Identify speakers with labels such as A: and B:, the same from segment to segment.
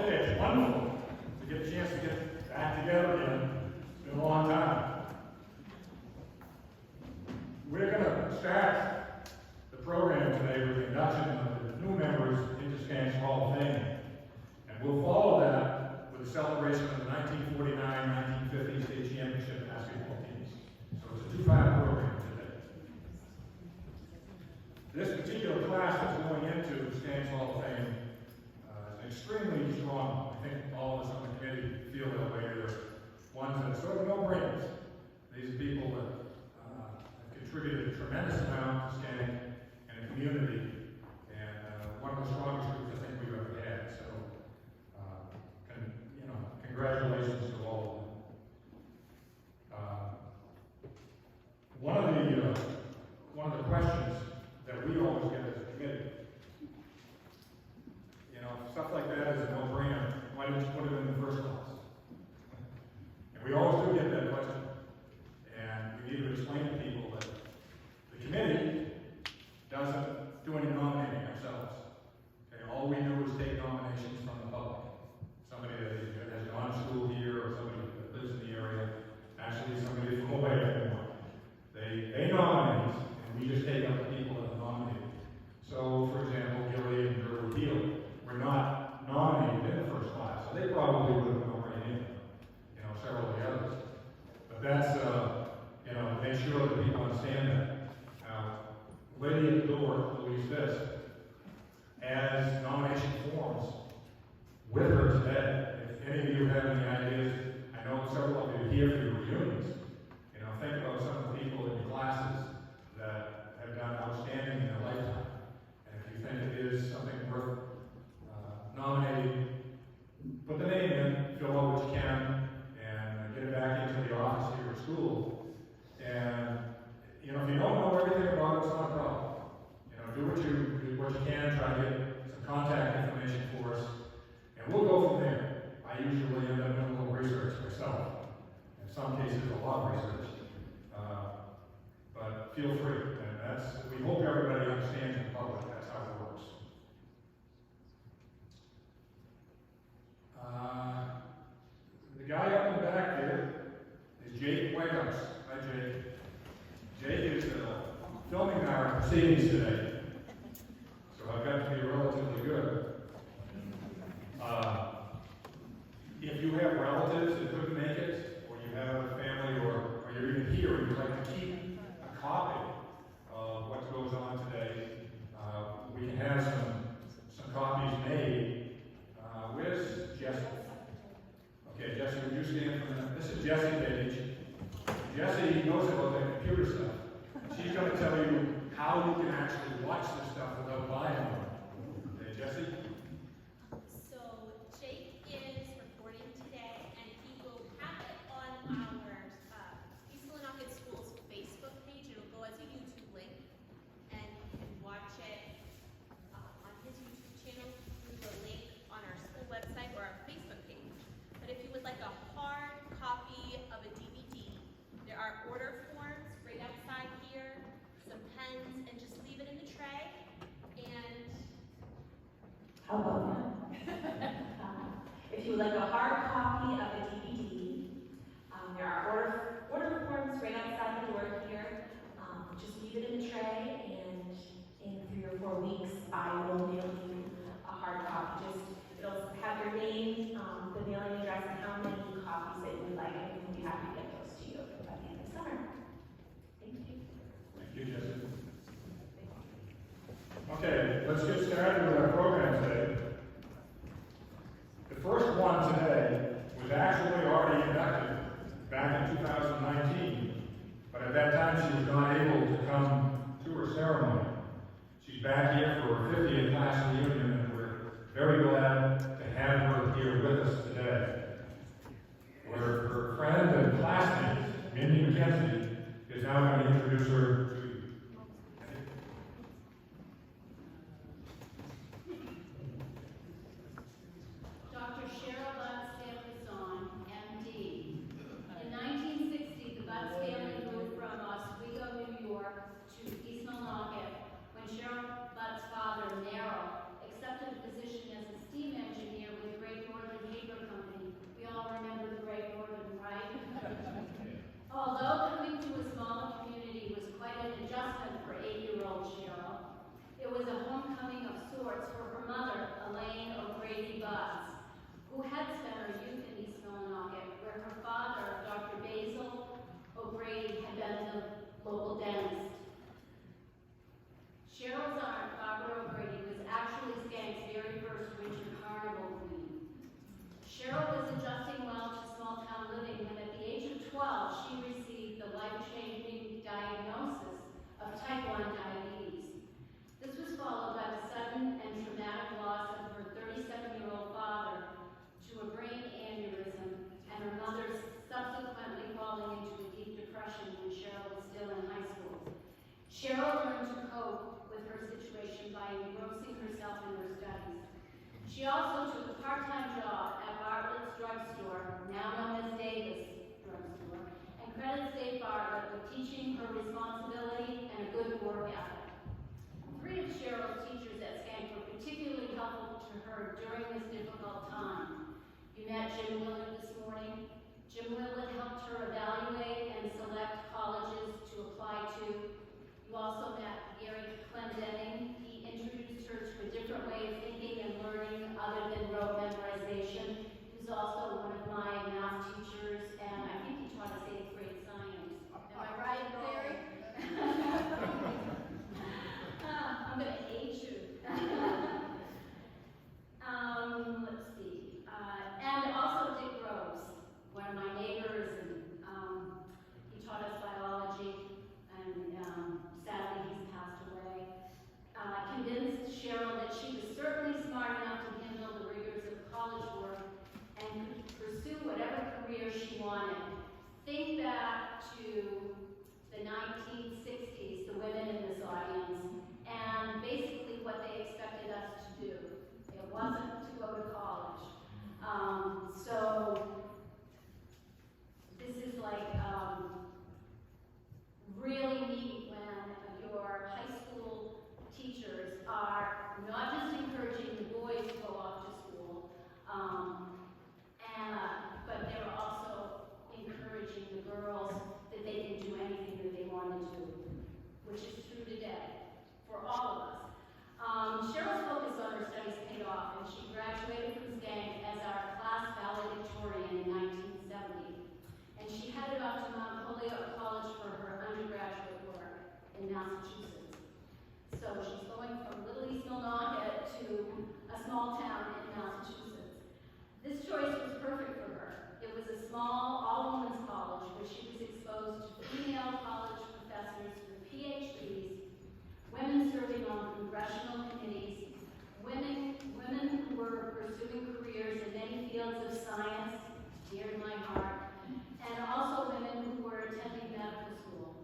A: Okay, it's wonderful to get a chance to get back together again. It's been a long time. We're going to start the program today with the induction of the new members into Schenck's Hall of Fame. And we'll follow that with a celebration of the 1949-1950 state championship basketball teams. So it's a two-part program today. This particular class that's going into Schenck's Hall of Fame is extremely strong. I think all of us on the committee feel that way. They're ones that are sort of no-brainers. These are people that contributed a tremendous amount to Schenck and the community, and one of the strongest groups I think we've ever had. So, congratulations to all of them. One of the questions that we always get as a committee, stuff like that is a no-brainer. Why didn't you put it in the first class? And we always do get that question, and we need to explain to people that the committee doesn't do any nominating ourselves. Okay? All we do is take nominations from the public. Somebody that has gone to school here, or somebody that lives in the area, actually somebody from away from one. They nominate, and we just take up the people that are nominated. So, for example, Gilly and Drew Heal were not nominated in the first class, so they probably would have gone right in, several of the others. But that's, to make sure that people understand that. Lady at the door, Louise Fisk, has nomination forms with her today. If any of you have any ideas, I know several of you are here for your reunions. Think about some of the people in your classes that have done outstanding in their lifetime. And if you think it is something worth nominating, put the name in, fill out what you can, and get it back into the office here at school. And if you don't know everything about it, it's not a problem. Do what you can, try to get some contact information for us, and we'll go from there. I usually end up doing a little research myself. In some cases, a lot of research. But feel free, and we hope everybody understands in public that's how it works. The guy up in the back there is Jake Whitehouse. Hi, Jake. Jake is filming our proceedings today, so I've got to be relatively good. If you have relatives that couldn't make it, or you have a family, or you're even here and you'd like to keep a copy of what goes on today, we can have some copies made. Where's Jesse? Okay, Jesse, would you stand for a minute? This is Jesse Page. Jesse knows about that computer stuff. She's going to tell you how you can actually watch this stuff without buying one. Okay, Jesse?
B: So Jake is recording today, and he will have it on he's filling out his school's Facebook page. It'll go as a YouTube link, and you can watch it on his YouTube channel through the link on our school website or our Facebook page. But if you would like a hard copy of a DVD, there are order forms right outside here, some pens, and just leave it in the tray. And
C: how about that? If you would like a hard copy of a DVD, there are order forms right outside the door here. Just leave it in the tray, and in 3 or 4 weeks, I will mail you a hard copy. It'll have your name, the mailing address, and how many copies that you would like, and we'll be happy to get those to you by the end of summer. Thank you.
A: Thank you, Jesse. Okay, let's get started with our program today. The first one today was actually already inducted back in 2019, but at that time she was not able to come to her ceremony. She's back here for her 50th class reunion, and we're very glad to have her here with us today. Her friend and classmate, Mindy McKenzie, is now going to introduce her to you.
D: met Jim Willard this morning. Jim Willard helped her evaluate and select colleges to apply to. You also met Gary Clemente. He introduced her to a different way of thinking and learning other than rote memorization. He was also one of my math teachers, and I think he taught us 8th grade science. Am I right, Gary? I'm going to age you. Let's see. And also Dick Rose, one of my neighbors, and he taught us biology, and sadly he's passed away. Convinced Cheryl that she was certainly smart enough to handle the rigors of college work and could pursue whatever career she wanted. Think back to the 1960s, the women in this audience, and basically what they expected us to do. It wasn't to go to college. So this is like really neat when your high school teachers are not just encouraging the boys to go off to school, but they're also encouraging the girls that they can do anything that they want to do, which is true today for all of us. Cheryl's focus on her studies paid off, and she graduated from Schenck as our class valedictorian in 1970. And she headed off to Mount Holyoke College for her undergraduate work in Massachusetts. So she's going from Little East Millinocket to a small town in Massachusetts. This choice was perfect for her. It was a small, all-women's college where she was exposed to female college professors with PhDs, women serving on congressional committees, women who were pursuing careers in many fields of science, dear to my heart, and also women who were attending medical school.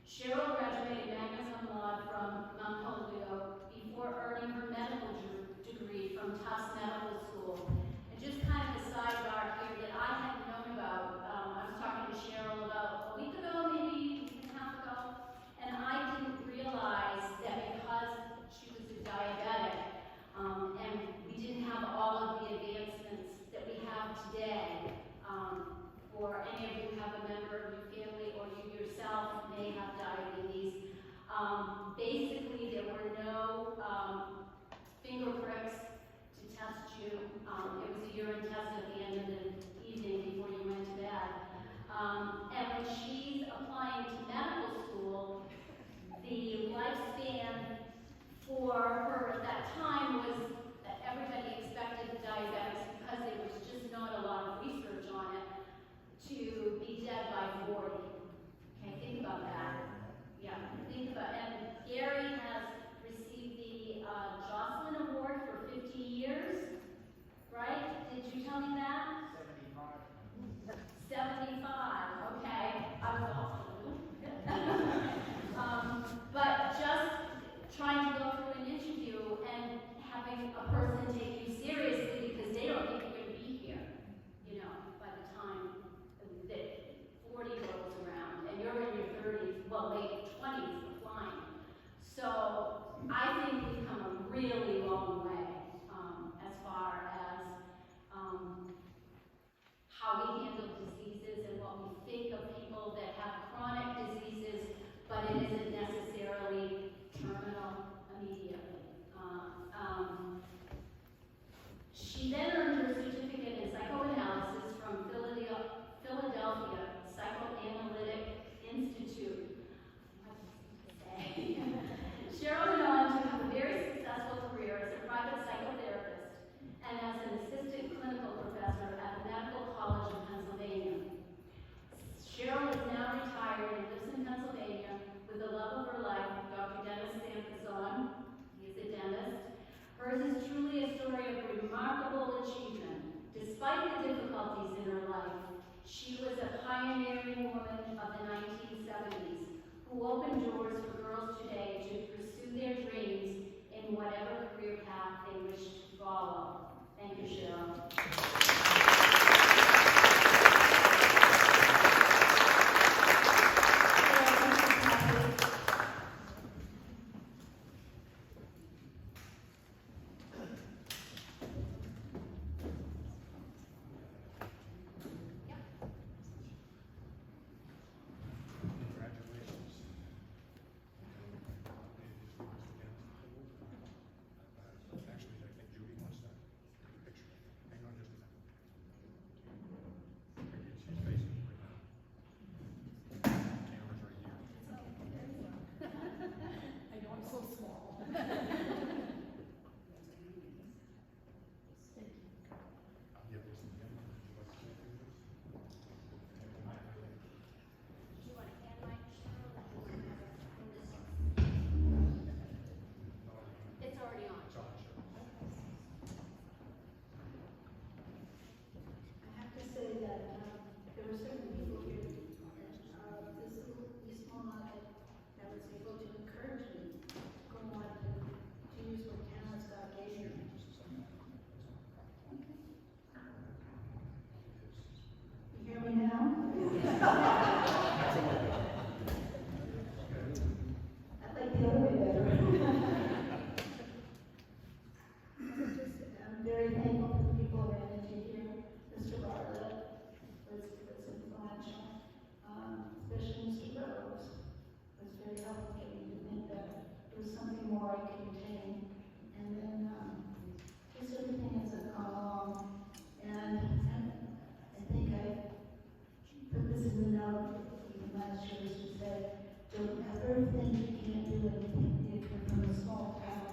D: Cheryl graduated magna cum laude from Mount Holyoke before earning her medical degree from Tufts Medical School. And just kind of a sidebar here that I hadn't known about, I was talking to Cheryl about a week ago, maybe a week and a half ago, and I didn't realize that because she was a diabetic, and we didn't have all of the advancements that we have today, or any of you have a member of your family or you yourself may have diabetes. Basically, there were no finger pricks to test you. It was a urine test at the end of the evening before you went to bed. And when she's applying to medical school, the lifespan for her at that time was that everybody expected diabetics, because there was just not a lot of research on it, to be dead by 40. Okay, think about that. Yeah, think about it. And Gary has received the Jocelyn Award for 50 years, right? Did you tell me that? 75, okay. I was also but just trying to go through an interview and having a person take you seriously because they don't think you're going to be here, you know, by the time that 40 rolls around, and you're in your 30s, well, late 20s, applying. So I think we've come a really long way as far as how we handle diseases and what we think of people that have chronic diseases, but it isn't necessarily terminal immediately. She then earned her certificate in psychoanalysis from Philadelphia Psychoanalytic Institute. Cheryl went on to have a very successful career as a private psychotherapist and as an assistant clinical professor at the Medical College of Pennsylvania. Cheryl is now retired and lives in Pennsylvania with the love of her life, Dr. Dennis Sampazon. He is a dentist. Hers is truly a story of remarkable achievement. Despite the difficulties in her life, she was a pioneering woman of the 1970s who opened doors for girls today to pursue their dreams in whatever career path they wish to follow. Thank you, Cheryl.
E: very thankful for the people I ran into here. Mr. Bartlett was influential, especially Mr. Barrow was very helpful getting me to think that there was something more I could attain. And then just everything as I've gone along. And I think I put this in the note, even last year, was to say, don't ever think you can't do anything if you're from a small town.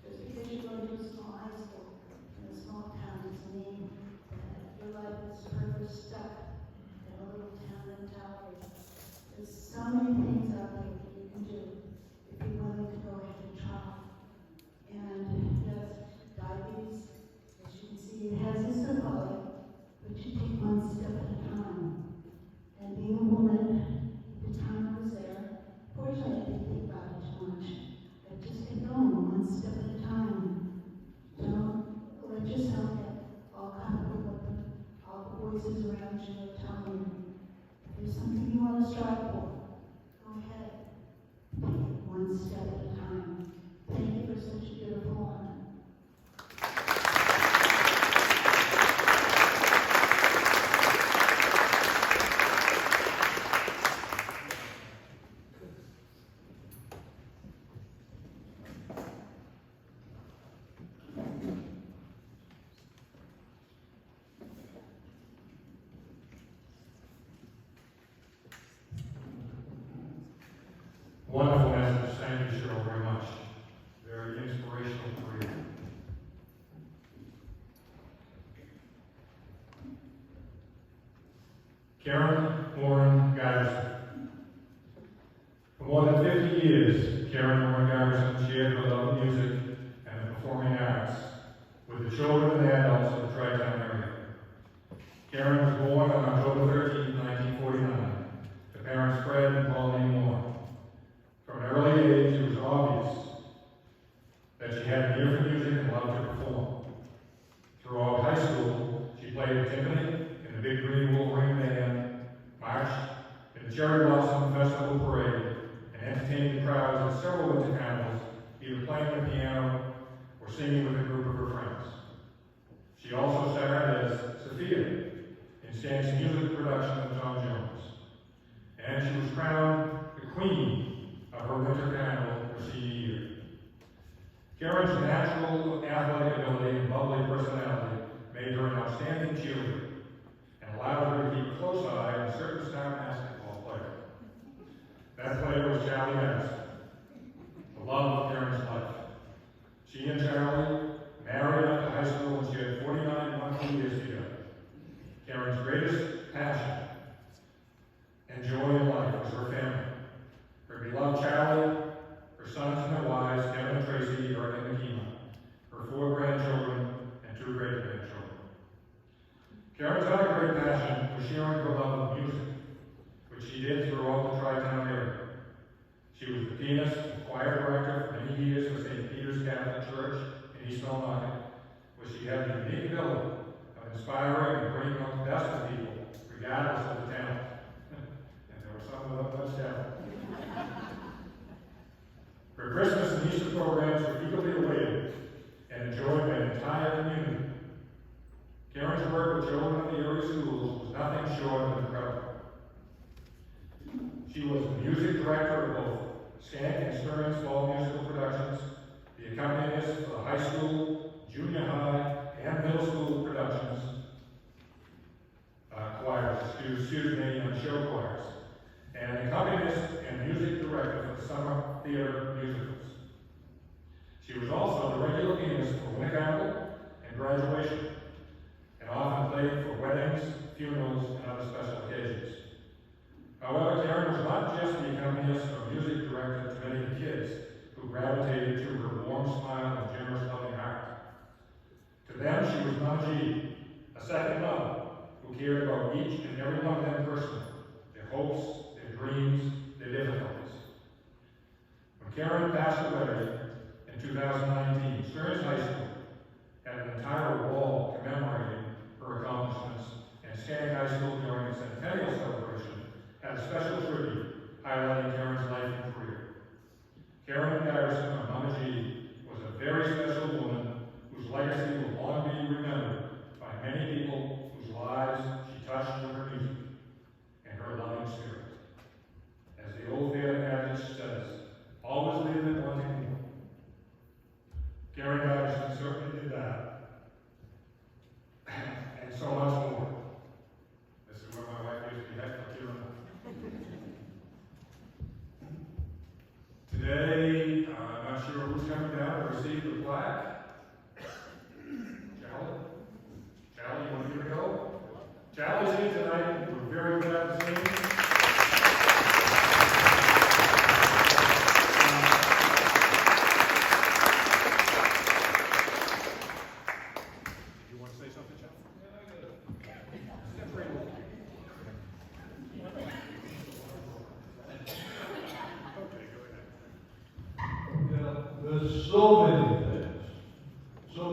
E: Just because you go to a small high school in a small town doesn't mean that your life is forever stuck in a little town mentality. There's so many things out there that you can do if you're willing to go ahead and try. And yes, diabetes, as you can see, it has its sequelae, but you take one step at a time. And being a woman, the time was there. Fortunately, I didn't think about it too much. But just get going, one step at a time. Don't let yourself get all caught up with what all the voices around you are telling you. If there's something you want to strive for, go ahead. Take it one step at a time. Thank you for such a beautiful honor.
A: Wonderful message. Thank you, Cheryl, very much. Very inspirational for you. Karen Warren Garrison. For more than 50 years, Karen Warren Garrison shared her love of music and the performing arts with the children and adults of the Tri-Town area. Karen was born on October 13, 1949, to parents Fred and Pauline Warren. From an early age, it was obvious that she had an ear for music and loved to perform. Throughout high school, she played with Tiffany in the Big Green Wolverine Band, marched in the Cherry Blossom Festival Parade, and entertained the crowds at several winter carnivals, either playing the piano or singing with a group of her friends. She also starred as Sophia in Schenck's music production of Tom Jones, and she was crowned the Queen of her winter carnival her senior year. Karen's natural athletic ability and bubbly personality made her an outstanding cheerleader and allowed her to keep a close eye on a certain star basketball player. That player was Charlie Madison, the love of Karen's life. She and Charlie married after high school when she had 49 wonderful years together. Karen's greatest passion and joy in life was her family. Her beloved Charlie, her sons and their wives, Kevin and Tracy, Eric and Nakima, her 4 grandchildren, and 2 great-grandchildren. Karen's other great passion was sharing her love of music, which she did throughout the Tri-Town area. She was the pianist and choir director for many years for St. Peter's Catholic Church in East Millinocket, where she had the unique ability of inspiring and bringing out the best of people, regardless of the talent. And there were some without much talent. Her Christmas and Easter programs were eagerly awaited and enjoyed by the entire community. Karen's work with children in the area schools was nothing short of incredible. She was the music director of both Schenck and Stern's fall musical productions, the accompanist for the high school, junior high, and middle school productions, show choirs, and an accompanist and music director for the summer theater musicals. She was also the regular pianist for winter carnival and graduation, and often played for weddings, funerals, and other special occasions. However, Karen was not just the accompanist or music director to many of the kids who gravitated to her warm smile and generous, loving heart. To them, she was Mama G, a second mother who cared about each and every one of them personally, their hopes, their dreams, their difficulties. When Karen passed away in 2019, Stearns High School had an entire wall commemorating her accomplishments, and Schenck High School during its centennial celebration had a special tribute highlighting Karen's life and career. Karen Garrison, or Mama G, was a very special woman whose legacy will long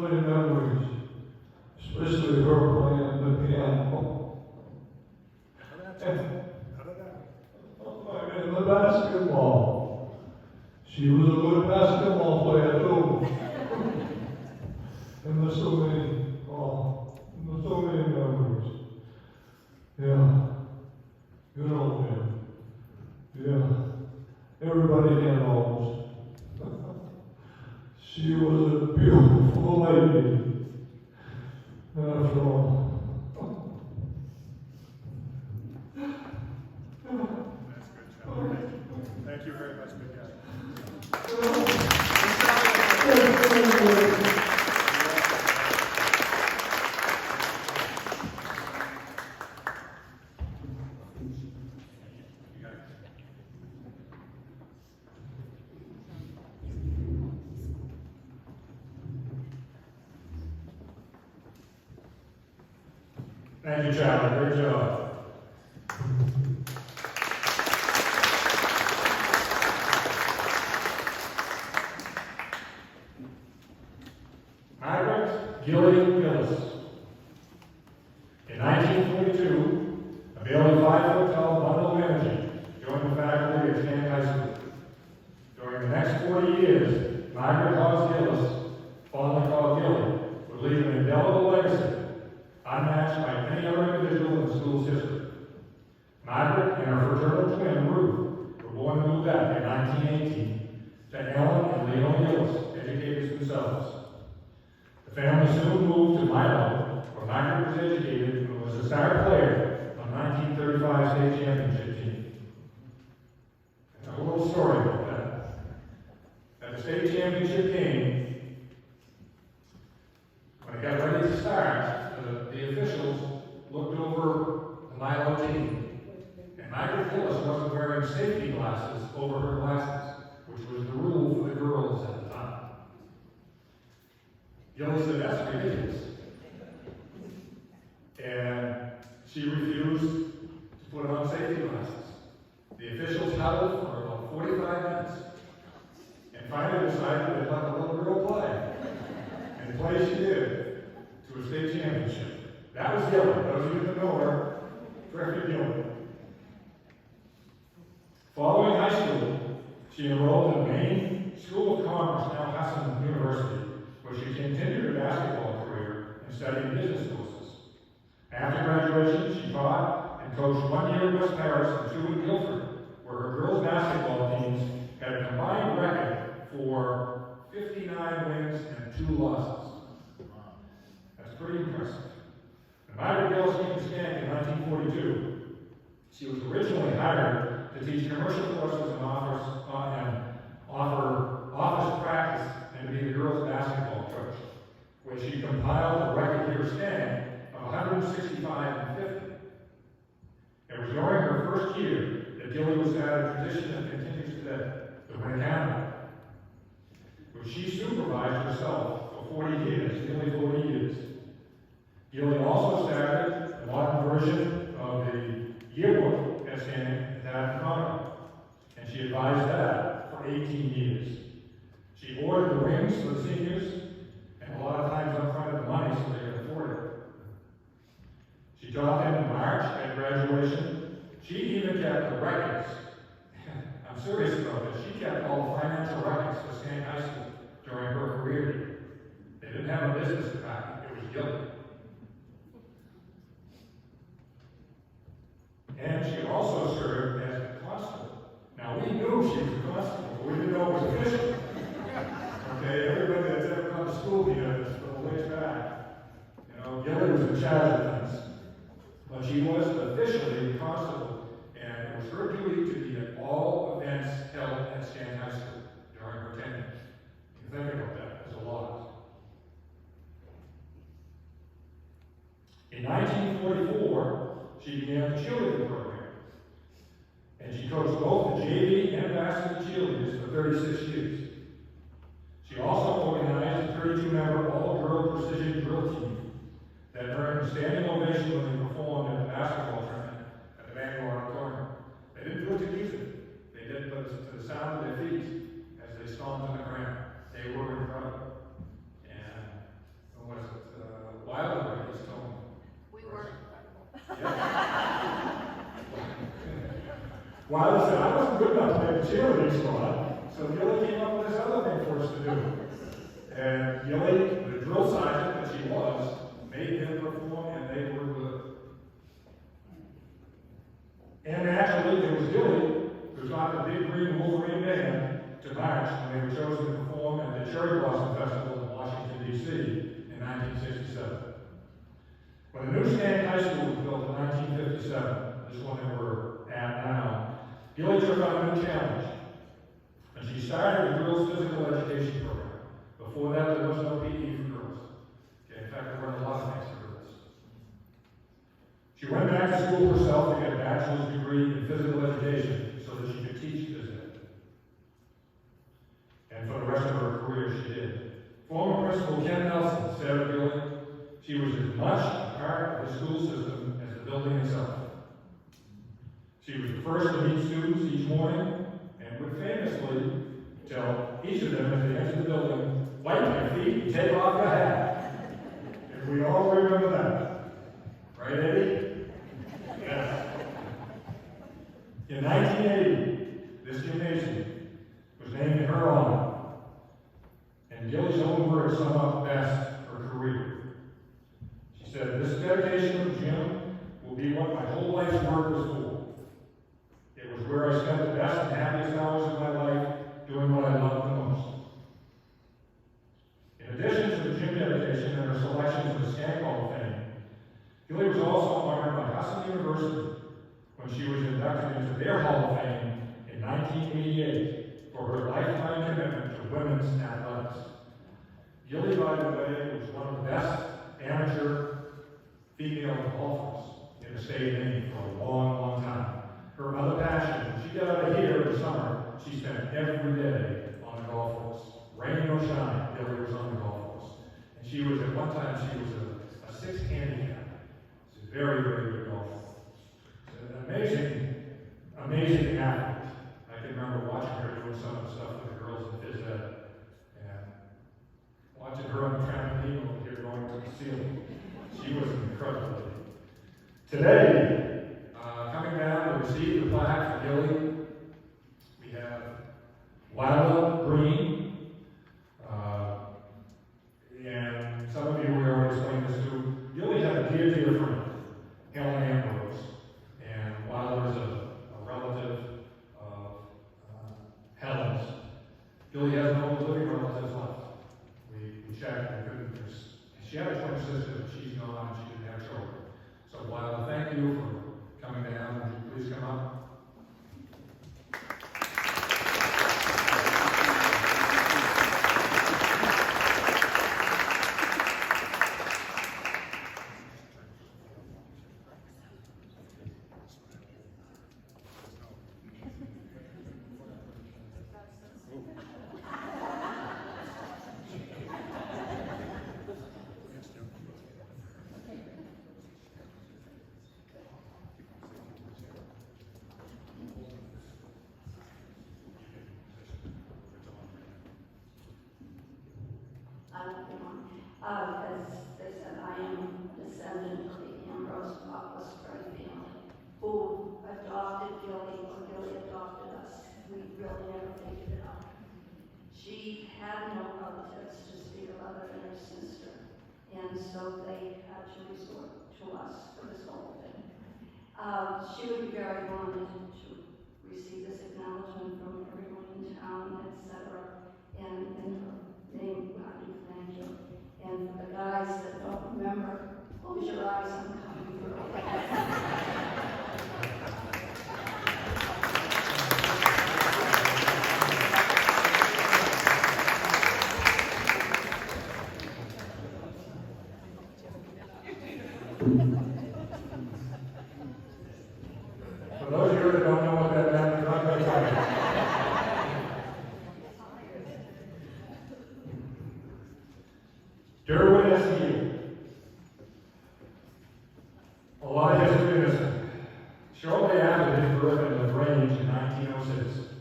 F: many memories, especially her playing the piano. And the basketball. She was a good basketball player too. And there's so many memories. Yeah. Good old man. Yeah. Everybody here knows. She was a beautiful lady. After all.
A: That's good, John. Thank you very much, Big Guy. Thank you, Charlie. Great job. Margaret Gilly Gillis. In 1942, a barely 5-foot-tall bundle of energy joined the faculty at Schenck High School. During the next 40 years, Margaret Hawes Gillis, fondly called Gilly, would leave an indelible legacy, unmatched by any other individual in the school's history. Margaret and her fraternal twin, Ruth, were born in Lubeck in 1918 to Ellen and Leon Gillis, educators themselves. The family soon moved to Milo, where Margaret was educated and was a star player on the 1935 state championship team. And a little story about that. At the state championship game, when it got ready to start, the officials looked over the Milo team, and Margaret Gillis wasn't wearing safety glasses over her glasses, which was the rule for the girls at the time. Gillis said, "That's ridiculous." And she refused to put on safety glasses. The officials huddled for about 45 minutes, and finally decided they'd let the little girl play. And play she did, to a state championship. That was Gilly. Those of you that know her, Griffith Gilly. Following high school, she enrolled in the Maine School of Commerce, now Hassan University, where she continued her basketball career and studied business courses. After graduation, she taught and coached 1 year in West Paris and 2 in Guilford, where her girls' basketball teams had a combined record for 59 wins and 2 losses. That's pretty impressive. Margaret Gillis came to Schenck in 1942. She was originally hired to teach commercial courses and offer office practice and to be the girls' basketball coach, where she compiled a record year span of 165 and 50. It was during her first year that Gilly was at a tradition that continues today, the Win Academy, which she supervised herself for 40 years, nearly 40 years. Gilly also started a modern version of the yearbook at Schenck at Toronto, and she advised that for 18 years. She ordered the rings for the seniors, and a lot of times up front of the money so they could afford it. She taught them in March at graduation. She even kept the records. I'm serious about this. She kept all the financial records for Schenck High School during her career. They didn't have a business department. It was Gilly. And she also served as a constable. Now, we knew she was a constable, but we didn't know it was official. Okay, everybody that's ever come to school here is from a ways back. You know, Gilly was in charge of things, but she was officially a constable, and it was her duty to be at all events held at Schenck High School during her tenure. You think about that, there's a lot. In 1944, she began the cheerleading program, and she coached both the JV and varsity cheerleaders for 36 years. She also organized a 32-member all-girl precision drill team that earned a standing ovation when they performed at the basketball tournament at the Bangor Auditorium. They didn't do it to music. They did it to the sound of their feet as they stomped on the ground. They were incredible. And Wiley said, I wasn't good enough to make the cheerleading squad, so Gilly came up with this other thing for us to do. And Gilly, the drill sergeant that she was, made them perform, and they were good. And actually, it was Gilly who taught the Big Green Wolverine Band to march when they were chosen to perform at the Cherry Blossom Festival in Washington, D.C. in 1967. When the new Schenck High School was built in 1957, this one that we're at now, Gilly took on a new challenge. And she started the girls' physical education program. Before that, there was no PE for girls. Okay, in fact, there weren't a lot of things for girls. She went back to school herself to get a bachelor's degree in physical education so that she could teach phys ed. And for the rest of her career, she did. Former Principal Ken Nelson said of Gilly, she was as much a part of the school system as the building itself. She was the first to meet students each morning and would famously tell each of them as they entered the building, wipe your feet and take off your hat. And we all remember that. Right, Eddie? Yes. In 1980, this gymnasium was named in her honor. And Gilly's own words sum up best her career. She said, this dedication to the gym will be what my whole life's work was for. It was where I spent the best and happiest hours of my life doing what I loved the most. In addition to the gym dedication and her selection to the Schenck Hall of Fame, Gilly was also honored by Husson University when she was inducted into their Hall of Fame in 1988 for her lifetime commitment to women's athletics. Gilly, by the way, was one of the best amateur female golfers in the state of Maine for a long, long time. Her other passion, when she got out of here in the summer, she spent every day on the golf course. Rain or shine, Gilly was on the golf course. And she was, at one time, she was a 6 handicap. She's a very, very good golfer. She's an amazing, amazing athlete. I can remember watching her doing some of the stuff with the girls in phys ed. And watching her on the trampoline over here going to the ceiling. She was an incredible lady. Today, coming down to receive the plaque for Gilly, we have Willa Green, and some of you we already explained this to. Gilly had a dear, dear friend, Helen Ambrose, and Willa is a relative of Helen's. Gilly has no living relatives left. We checked, we couldn't. She had a twin sister, but she's gone, and she didn't have children. So Willa, thank you for coming down. Would you please come up?
E: As they said, I am a descendant of the Ambrose Buckler family who adopted Gilly, or Gilly adopted us. We really never figured it out. She had no relatives to speak of other than her sister, and so they had to resort to us for this whole thing. She would be very honored to receive this acknowledgement from everyone in town, etc. And in her name, I do thank you. And for the guys that don't remember, close your eyes, I'm coming through.
A: For those of you that don't know what that meant, I'm not going to tell you. Durwood SU. A lot of history in this one. Shortly after his birth in LaGrange in 1906,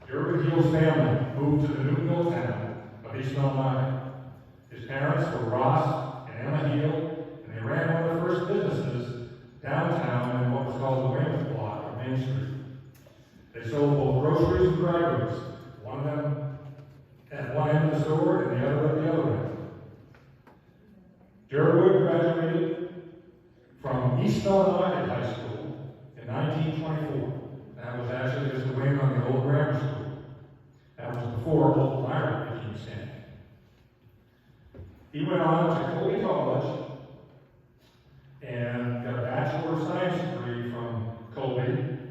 A: Durwood Heal's family moved to the new mill town of East Maine. His parents were Ross and Emma Heal, and they ran one of the first businesses downtown in what was called the Redmond block of Main Street. They sold both groceries and dry goods, one of them at one end of the store and the other at the other end. Durwood graduated from East Illinois High School in 1924. That was actually just a wing on the old grammar school. That was before Old Myra became Schenck. He went on to Colby College and got a Bachelor of Science degree from Colby,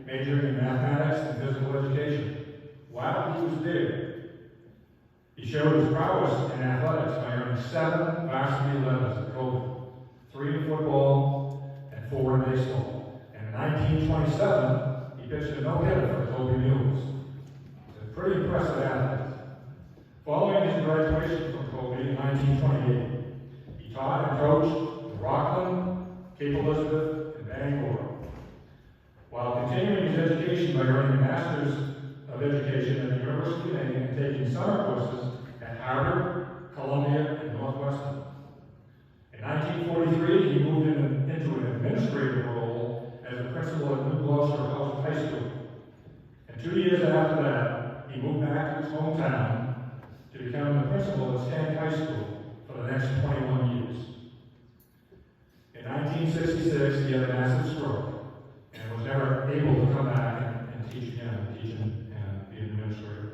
A: majoring in mathematics and physical education. While he was there, he showed his prowess in athletics by earning 7 varsity letters at Colby, 3 in football and 4 in baseball. And in 1927, he pitched a no-hitter for the Colby Mules. He's a pretty impressive athlete. Following his graduation from Colby in 1928, he taught and coached in Rockland, Cape Elizabeth, and Bangor, while continuing his education by earning a Master's of Education at the University of Maine and taking summer courses at Harvard, Columbia, and Northwestern. In 1943, he moved into an administrative role as a principal at New Gloucester High School. And 2 years after that, he moved back to his hometown to become the principal at Schenck High School for the next 21 years. In 1966, he had a massive stroke and was never able to come back and teach again, and be an administrator.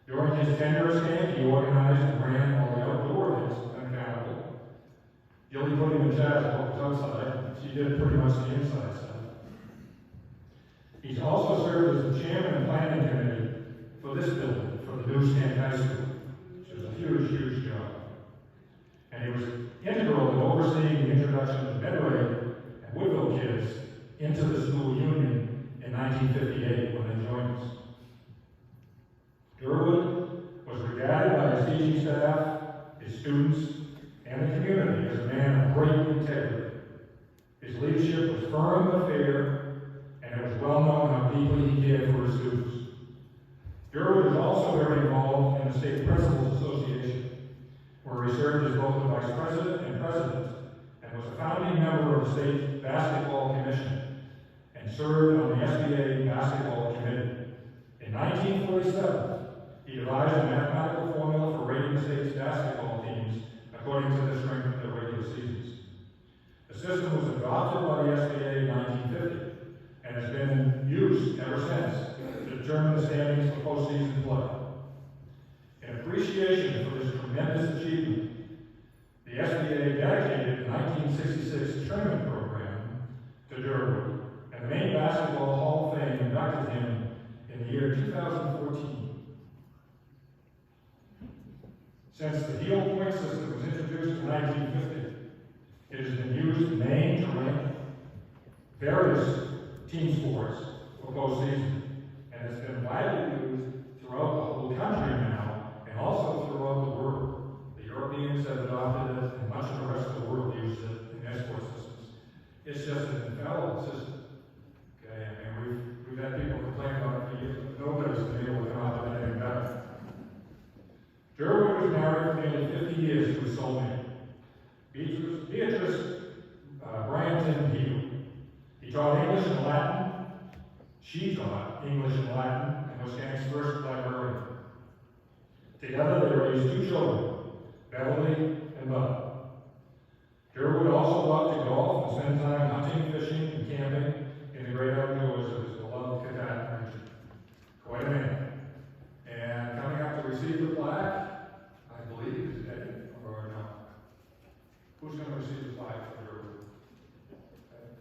A: During his tenure at Schenck, he organized and ran all the outdoor events unaccountable. Gilly put him in charge of what was outside. She did pretty much the inside stuff. He's also served as the chairman of the planning committee for this building, for the new Schenck High School, which was a huge, huge job. And he was integral in overseeing the introduction of Medway and Woodville kids into the school union in 1958 when they joined us. Durwood was regarded by his teaching staff, his students, and the community as a man of great integrity. His leadership was firm but fair, and it was well known how deeply he cared for his students. Durwood was also very involved in the State Principals Association, where he served as both the Vice President and President, and was a founding member of the State Basketball Commission, and served on the SBA Basketball Committee. In 1947, he devised a mathematical formula for rating the state's basketball teams according to the strength of their regular seasons. The system was adopted by the SBA in 1950 and has been in use ever since to determine the standings for postseason play. In appreciation for this tremendous achievement, the SBA dedicated the 1966 tournament program to Durwood, and the Maine Basketball Hall of Fame inducted him in the year 2014. Since the heel point system was introduced in 1950, it has been used in Maine to rank various team sports for postseason, and it's been widely used throughout the whole country now, and also throughout the world. The Europeans have adopted it, and much of the rest of the world uses it in their sports systems. It's just an infallible system. Okay, I mean, we've had people complain about it for years, but nobody's been able to come up with anything better. Durwood was married for nearly 50 years to his soulmate, Beatrice Bryanton Heal. He taught English and Latin. She taught English and Latin and was Schenck's first librarian. Together they raised 2 children, Beverly and Bud. Durwood also loved to golf and spend time hunting, fishing, and camping in the great outdoors of his beloved Connecticut region. Quite a man. And coming up to receive the plaque, I believe, is Eddie, or no? Who's going to receive the plaque for Durwood?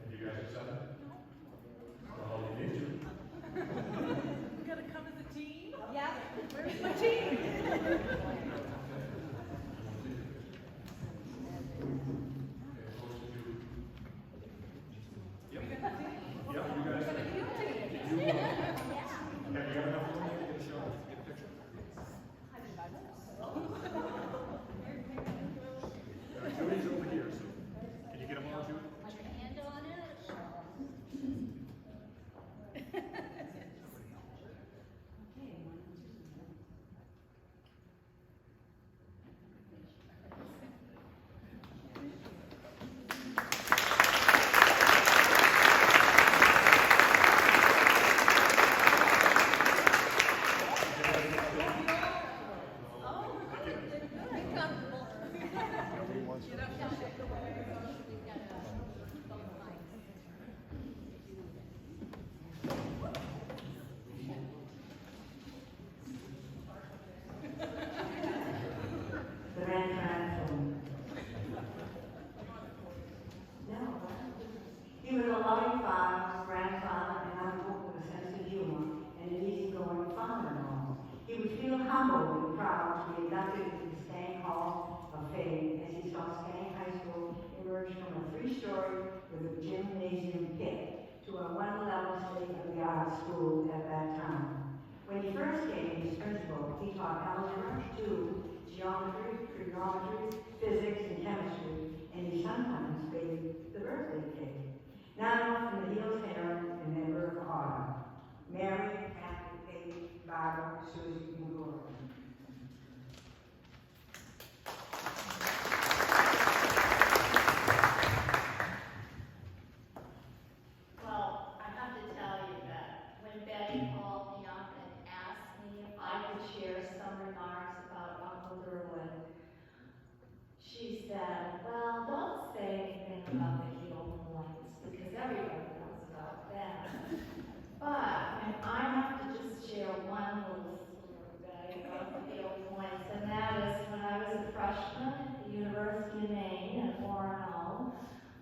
A: And you guys accept it? Well, you need to.
G: We gotta come as a team? Yeah. Where's my team?
A: Yep. Yep, you guys. Have you got enough room to get a show? Get a picture? Julie's over here, so
H: story with a gymnasium pit to a one-level state-of-the-art school at that time. When he first came as principal, he taught algebra, geometry, trigonometry, physics, and chemistry, and he sometimes baked the birthday cake. Now, from the Heels Harem and member of Autumn, Mary, Kathy, Kate, Barbara, Susie, and Gloria.
I: Well, I have to tell you that when Betty called me up and asked me if I could share some remarks about Uncle Derwin, she said, well, don't say anything about the heel points, because everybody knows about them. But I have to just share one little story, Betty, about the heel points, and that is when I was a freshman at the University of Maine at Orono.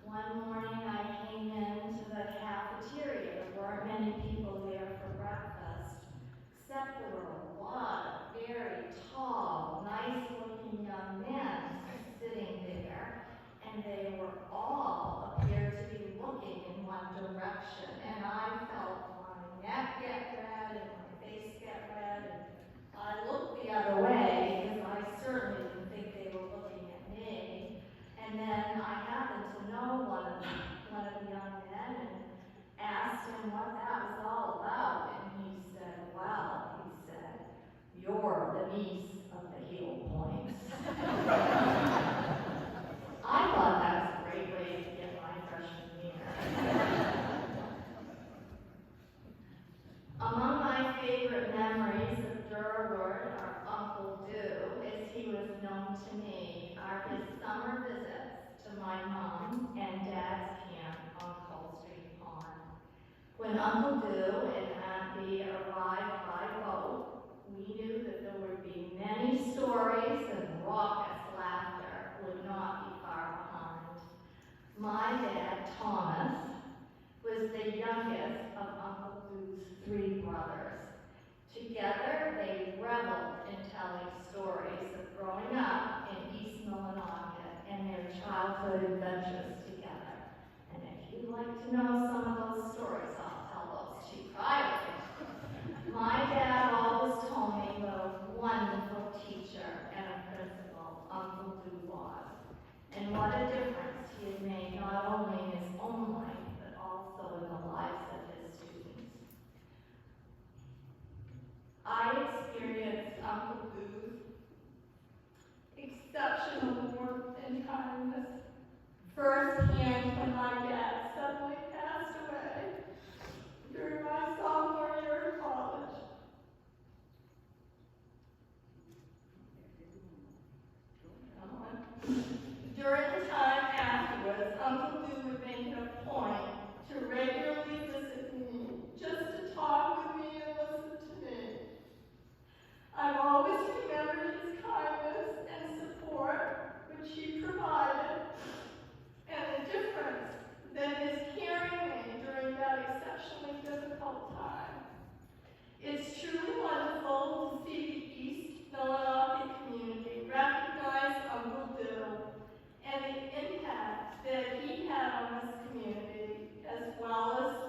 I: One morning I came into the cafeteria. There weren't many people there for breakfast, except there were a lot of very tall, nice-looking young men sitting there, and they were all appeared to be looking in one direction. And I felt my neck get red and my face get red, and I looked the other way because I certainly didn't think they were looking at me. And then I happened to know one of the young men and asked him what that was all about. And he said, well, he said, you're the niece of the heel points. I thought that was a great way to get my freshman year. Among my favorite memories of Durward, our Uncle Do, as he was known to me, are his summer visits to my mom and dad's camp on Cold Street Pond. When Uncle Do and Aunt Bee arrived by boat, we knew that there would be many stories and raucous laughter would not be far behind. My dad, Thomas, was the youngest of Uncle Du's 3 brothers. Together, they reveled in telling stories of growing up in East Millinocket and their childhood adventures together. And if you'd like to know some of those stories, I'll tell those to you privately. My dad always told me what a wonderful teacher and a principal Uncle Du was, and what a difference he had made not only in his own life, but also in the lives of his students. I experienced Uncle Du's exceptional warmth and kindness firsthand when my dad suddenly passed away during my sophomore year of college. During the time afterwards, Uncle Du would make it a point to regularly visit me, just to talk with me and listen to me. I've always remembered his kindness and support which he provided, and the difference that his caring made during that exceptionally difficult time. It's truly wonderful to see the East Millinocket community recognize Uncle Du and the impact that he had on this community, as well as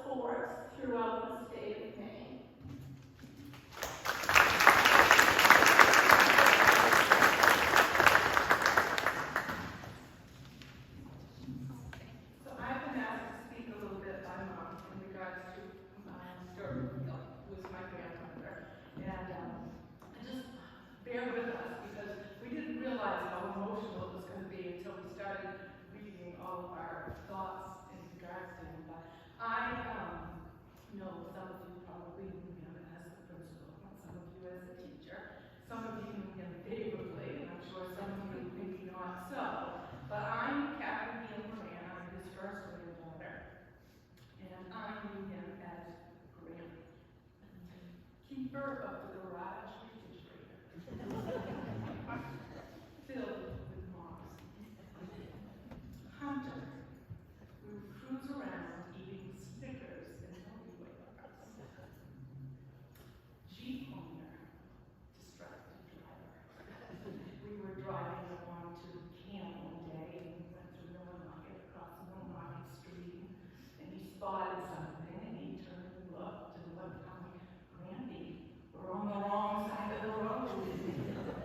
E: spotted something, and he turned and looked and looked, I'm like, Randy, we're on the wrong side of the road.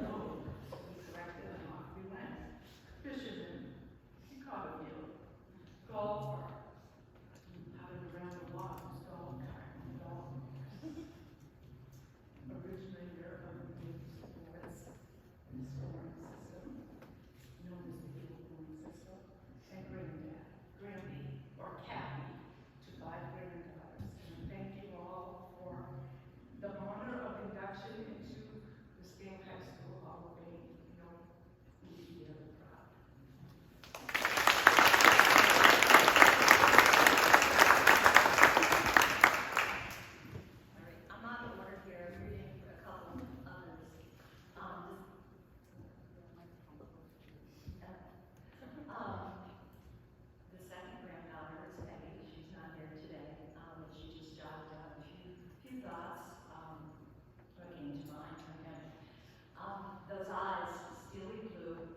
E: Oh, so we corrected him, off we went. Fisherman, he caught a few. Golfer, out of around the block, was golf cart and golf. Originator of the sports and scoring system, known as the field scoring system, and granddad, Grandy, or Cappy, to 5 granddaughters. And thank you all for the honor of induction into the Schenck High School Hall of Fame. You know, we should be really proud.
I: All right, I'm out of order here, reading a couple of others. The second granddaughter is Peggy. She's not here today, but she just jotted down a few thoughts that came to mind for him. Those eyes, steely blue,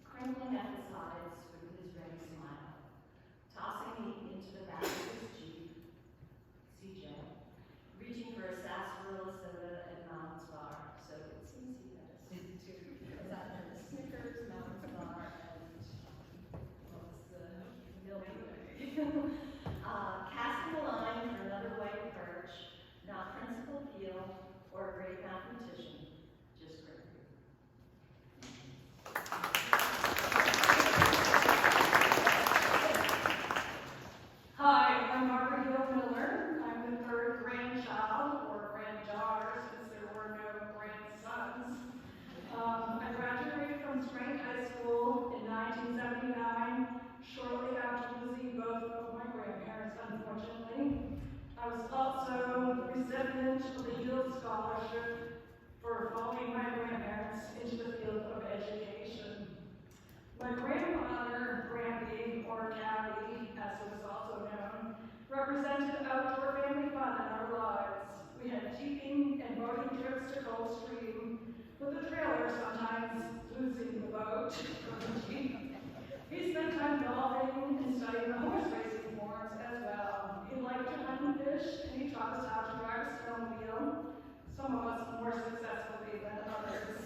I: crinkling at the sides with his ready smile, tossing me into the back of his Jeep, CJ, reaching for a sarsaparilla soda at Mountains Bar. So it seems he had a suit too. Snickers, Mountains Bar, and what was the Milky Way? Casting a line for another white perch, not principal peel or a great mathematician, just great.
E: Hi, I'm Barbara Hill Miller. I'm the third grandchild, or granddaughter, since there were no grandsons. I graduated from Schenck High School in 1979, shortly after losing both of my grandparents, unfortunately. I was also the recipient of the Hill Scholarship for following my grandparents into the field of education. My grandfather, Grampy, or Cappy, as it was also known, represented outdoor family fun in our lives. We had jeeping and boating trips to Cold Stream, with the trailer sometimes losing the boat from the jeep. He spent time golfing and studying the horse racing forms as well. He liked to hunt and fish, and he taught us how to drive a snowmobile, some of us more successfully than others.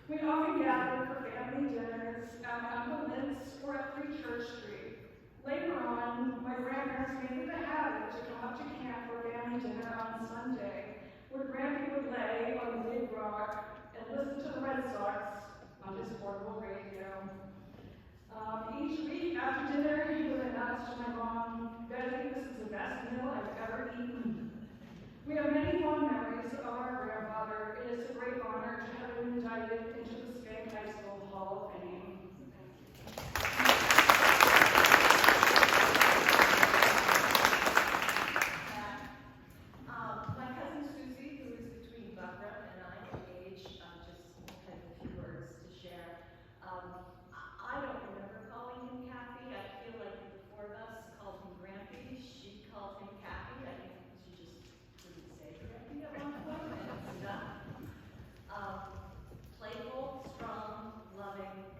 E: We often gathered for family dinners at my Uncle Lynn's or at 3 Church Street. Later on, my grandparents made it a habit to come up to camp for family dinner on Sunday, where Grampy would lay on the big rock and listen to the Red Sox on his portable radio. Each week after dinner, he would announce to my mom, "Betty, this is the best meal I've ever eaten." We have many fond memories of our grandfather. It is a great honor to have him inducted into the Schenck High School Hall of Fame.
I: My cousin Susie, who is between Buckram and I in age, just had a few words to share. I don't remember calling him Cappy. I feel like the 4 of us called him Grampy. She called him Cappy. I think she just couldn't say Grampy at one point, and it's stuck. Playful, strong, loving,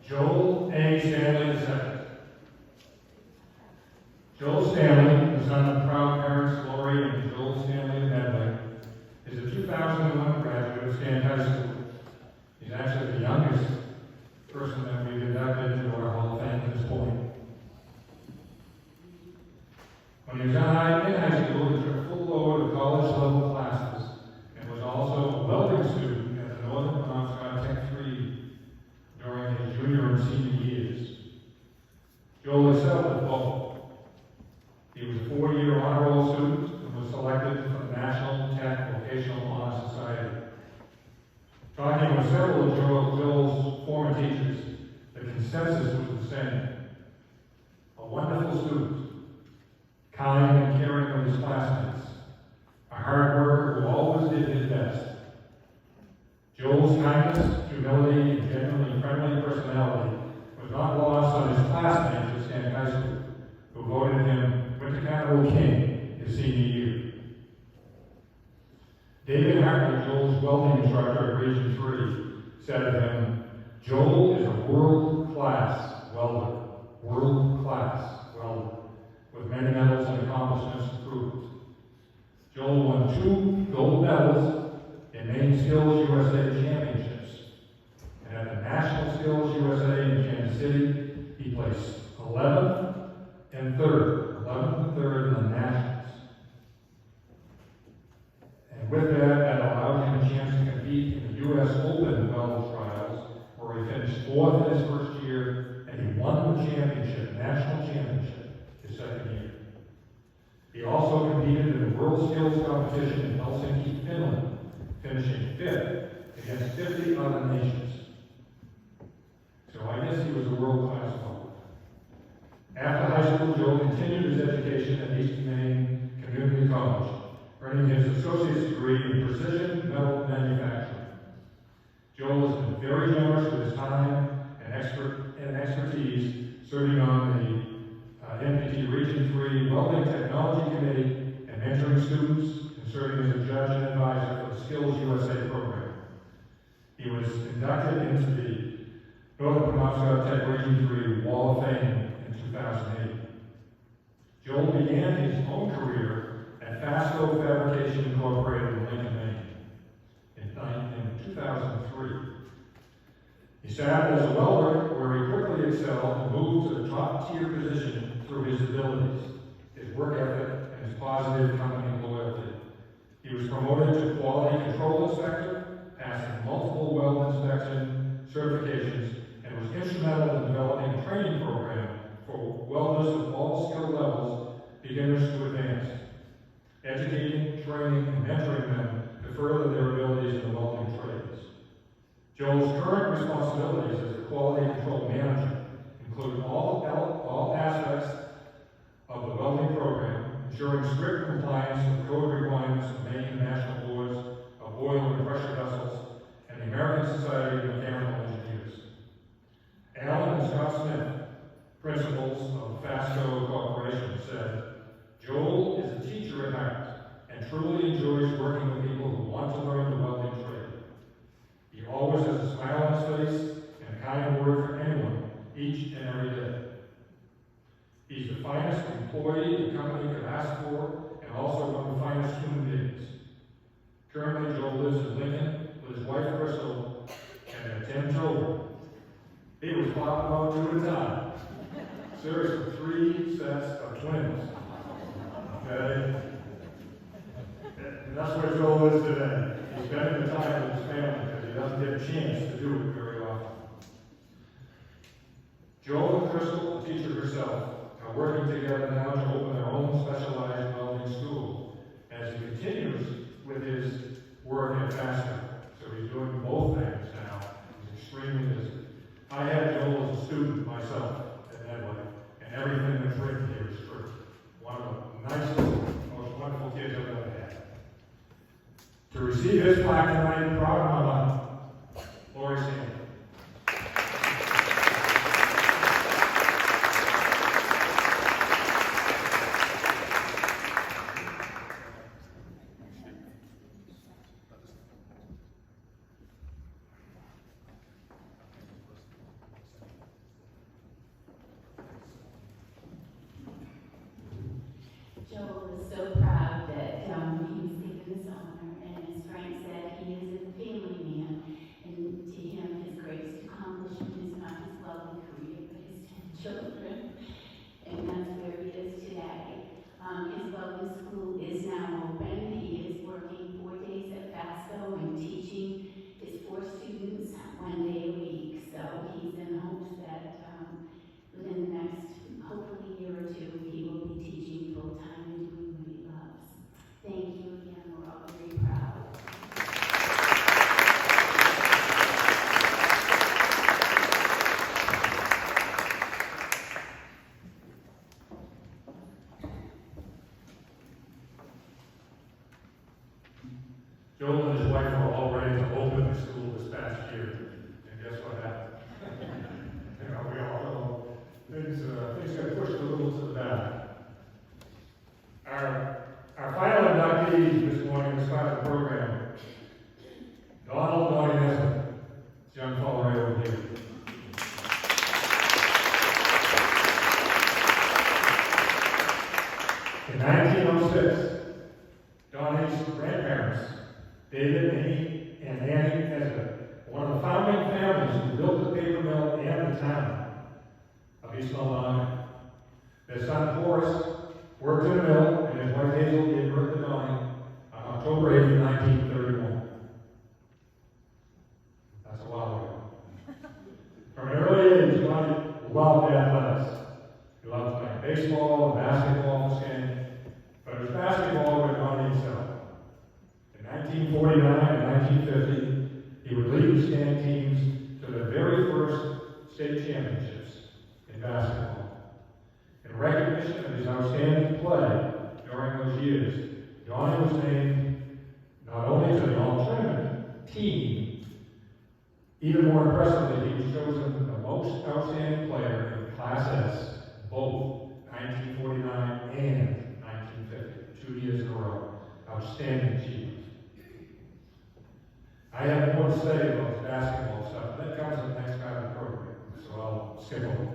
A: Joel A. Stanley II. Joel Stanley, the son of proud parents Lori and Joel Stanley of Redmond, is a 2001 graduate of Schenck High School. He's actually the youngest person that we've inducted into our Hall of Fame at this point. When he was in high school, he took a full load of college-level classes and was also a welding student at the Northern Penobscot Tech 3 during his junior and senior years. Joel excelled at both. He was a 4-year honor roll student and was selected for the National Tech Vocational Honor Society. Talking with several of Joel's former teachers, the consensus was the same. A wonderful student, kind and caring with his classmates, a hard worker who always did his best. Joel's kindness, humility, and genuinely friendly personality was not lost on his classmates at Schenck High School, who voted him Winter Carnival King his senior year. David Hartley, Joel's welding instructor at Region 3, said of him, "Joel is a world-class welder, with many medals and accomplishments to prove it." Joel won 2 gold medals in Maine Skills USA Championships, and at the National Skills USA in Kansas City, he placed 11th and 3rd in the Nationals. And with that, that allowed him a chance to compete in the U.S. Open Weld Trials, where he finished 4th in his first year, and he won the championship, national championship, his second year. He also competed in the World Skills Competition in Helsinki, Finland, finishing 5th against 50 other nations. So I guess he was a world-class welder. After high school, Joel continued his education at East Maine Community College, earning his associate's degree in precision metal manufacturing. Joel has been very generous with his time and expertise, serving on the NPT Region 3 Welding Technology Committee and mentoring students and serving as a judge and advisor for the Skills USA program. He was inducted into the Northern Penobscot Tech Region 3 Wall of Fame in 2008. Joel began his own career at Fasco Fabrication Incorporated in Lincoln, Maine in 2003. He started as a welder where he quickly excelled and moved to the top-tier position through his abilities, his work ethic, and his positive company loyalty. He was promoted to Quality Control Inspector, passing multiple weld inspection certifications, and was instrumental in developing a training program for welders of all skill levels, beginners to advanced, educating, training, and mentoring them to further their abilities in the welding trades. Joel's current responsibilities as a quality control manager include all aspects of the welding program, ensuring strict compliance with code requirements of Maine National Boards of Oil and Pressure Vessels and the American Society of Mechanical Engineers. Alan and Scott Smith, principals of Fasco Corporation, said, "Joel is a teacher at heart and truly enjoys working with people who want to learn the welding trade. He always has a smile on his face and a kind word for anyone, each and every day. He's the finest employee the company could ask for, and also one of the finest human beings. Currently, Joel lives in Lincoln with his wife, Crystal, and their 10 children. He was popping out 2 at a time. Seriously, 3 sets of twins. Okay? And that's where Joel is today. He's spending the time with his family because he doesn't get a chance to do it very often. Joel and Crystal, the teacher herself, are working together now to open their own specialized welding school as he continues with his work at Fasco. So he's doing both things now. He's extremely busy. I had Joel as a student myself at Redmond, and everything that's written here is true. One of the nicest, most wonderful kids I've ever had. To receive his plaque tonight, proud mama, Lori Stanley. Joel and his wife were all ready to open the school this past year, and guess what happened? You know, we all know things got pushed a little to the back. Our final inductee this morning as part of the program, Donald Nesbitt, young fellow right over here. In 1906, Donnie's grandparents, David, Amy, and Annie Nesbitt, were one of the founding families who built the paper mill and the town of East Milwaukee. Their son Horace worked in the mill, and his wife Hazel gave birth to Donnie on October 8, 1931. That's a while ago. From an early age, Donnie loved athletics. He loved playing baseball and basketball for Schenck, but it was basketball where Donnie excelled. In 1949 and 1950, he would lead the Schenck teams to their very first state championships in basketball. In recognition of his outstanding play during those years, Donnie was named not only to the all-tournament team, even more impressively, he was chosen the most outstanding player in Class S, both 1949 and 1950, 2 years in a row. Outstanding achievement. I have more to say about this basketball stuff, but that comes in the next part of the program, so I'll skip over.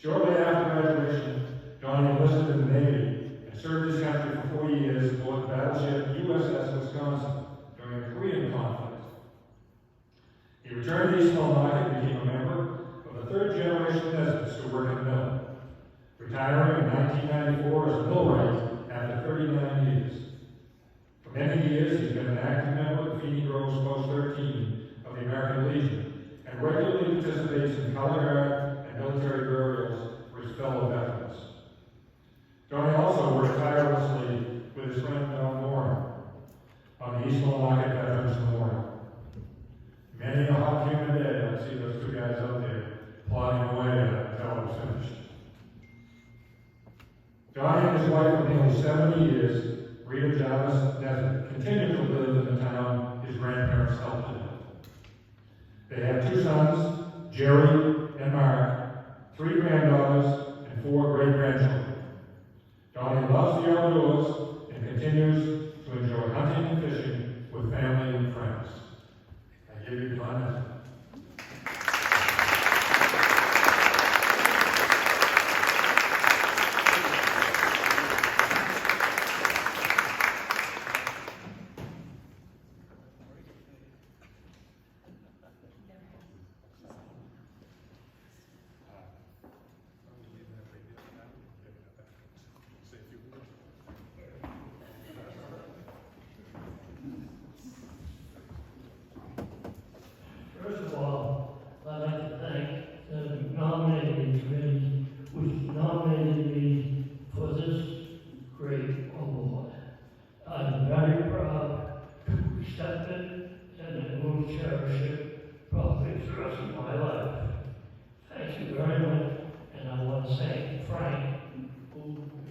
A: Shortly after graduation, Donnie enlisted in the Navy and served his country for 4 years aboard the battleship USS Wisconsin during the Korean conflict. He returned to East Milwaukee and became a member of the third generation Nesbitts who work in the mill, retiring in 1994 as a millwright after 39 years. For many years, he's been an active member of Feeney Grove's Post 13 of the American Legion and regularly participates in color guard and military burials for his fellow veterans. Donnie also worked tirelessly with his friend Don Moore on the East Milwaukee Veterans Memorial. Many a hot humid day, I see those two guys up there plodding away until it was finished. Donnie and his wife of nearly 70 years, Rita Jarvis Nesbitt, continued to live in the town his grandparents helped to build. They have 2 sons, Jerry and Mark, 3 granddaughters, and 4 great-grandchildren. Donnie loves the outdoors and continues to enjoy hunting and fishing with family and friends. I give you Don Nesbitt.
J: First of all, I'd like to thank the nominating committee which nominated me for this great award. I'm very proud to accept it, and I will cherish it probably the rest of my life. Thank you very much, and I want to thank Frank, who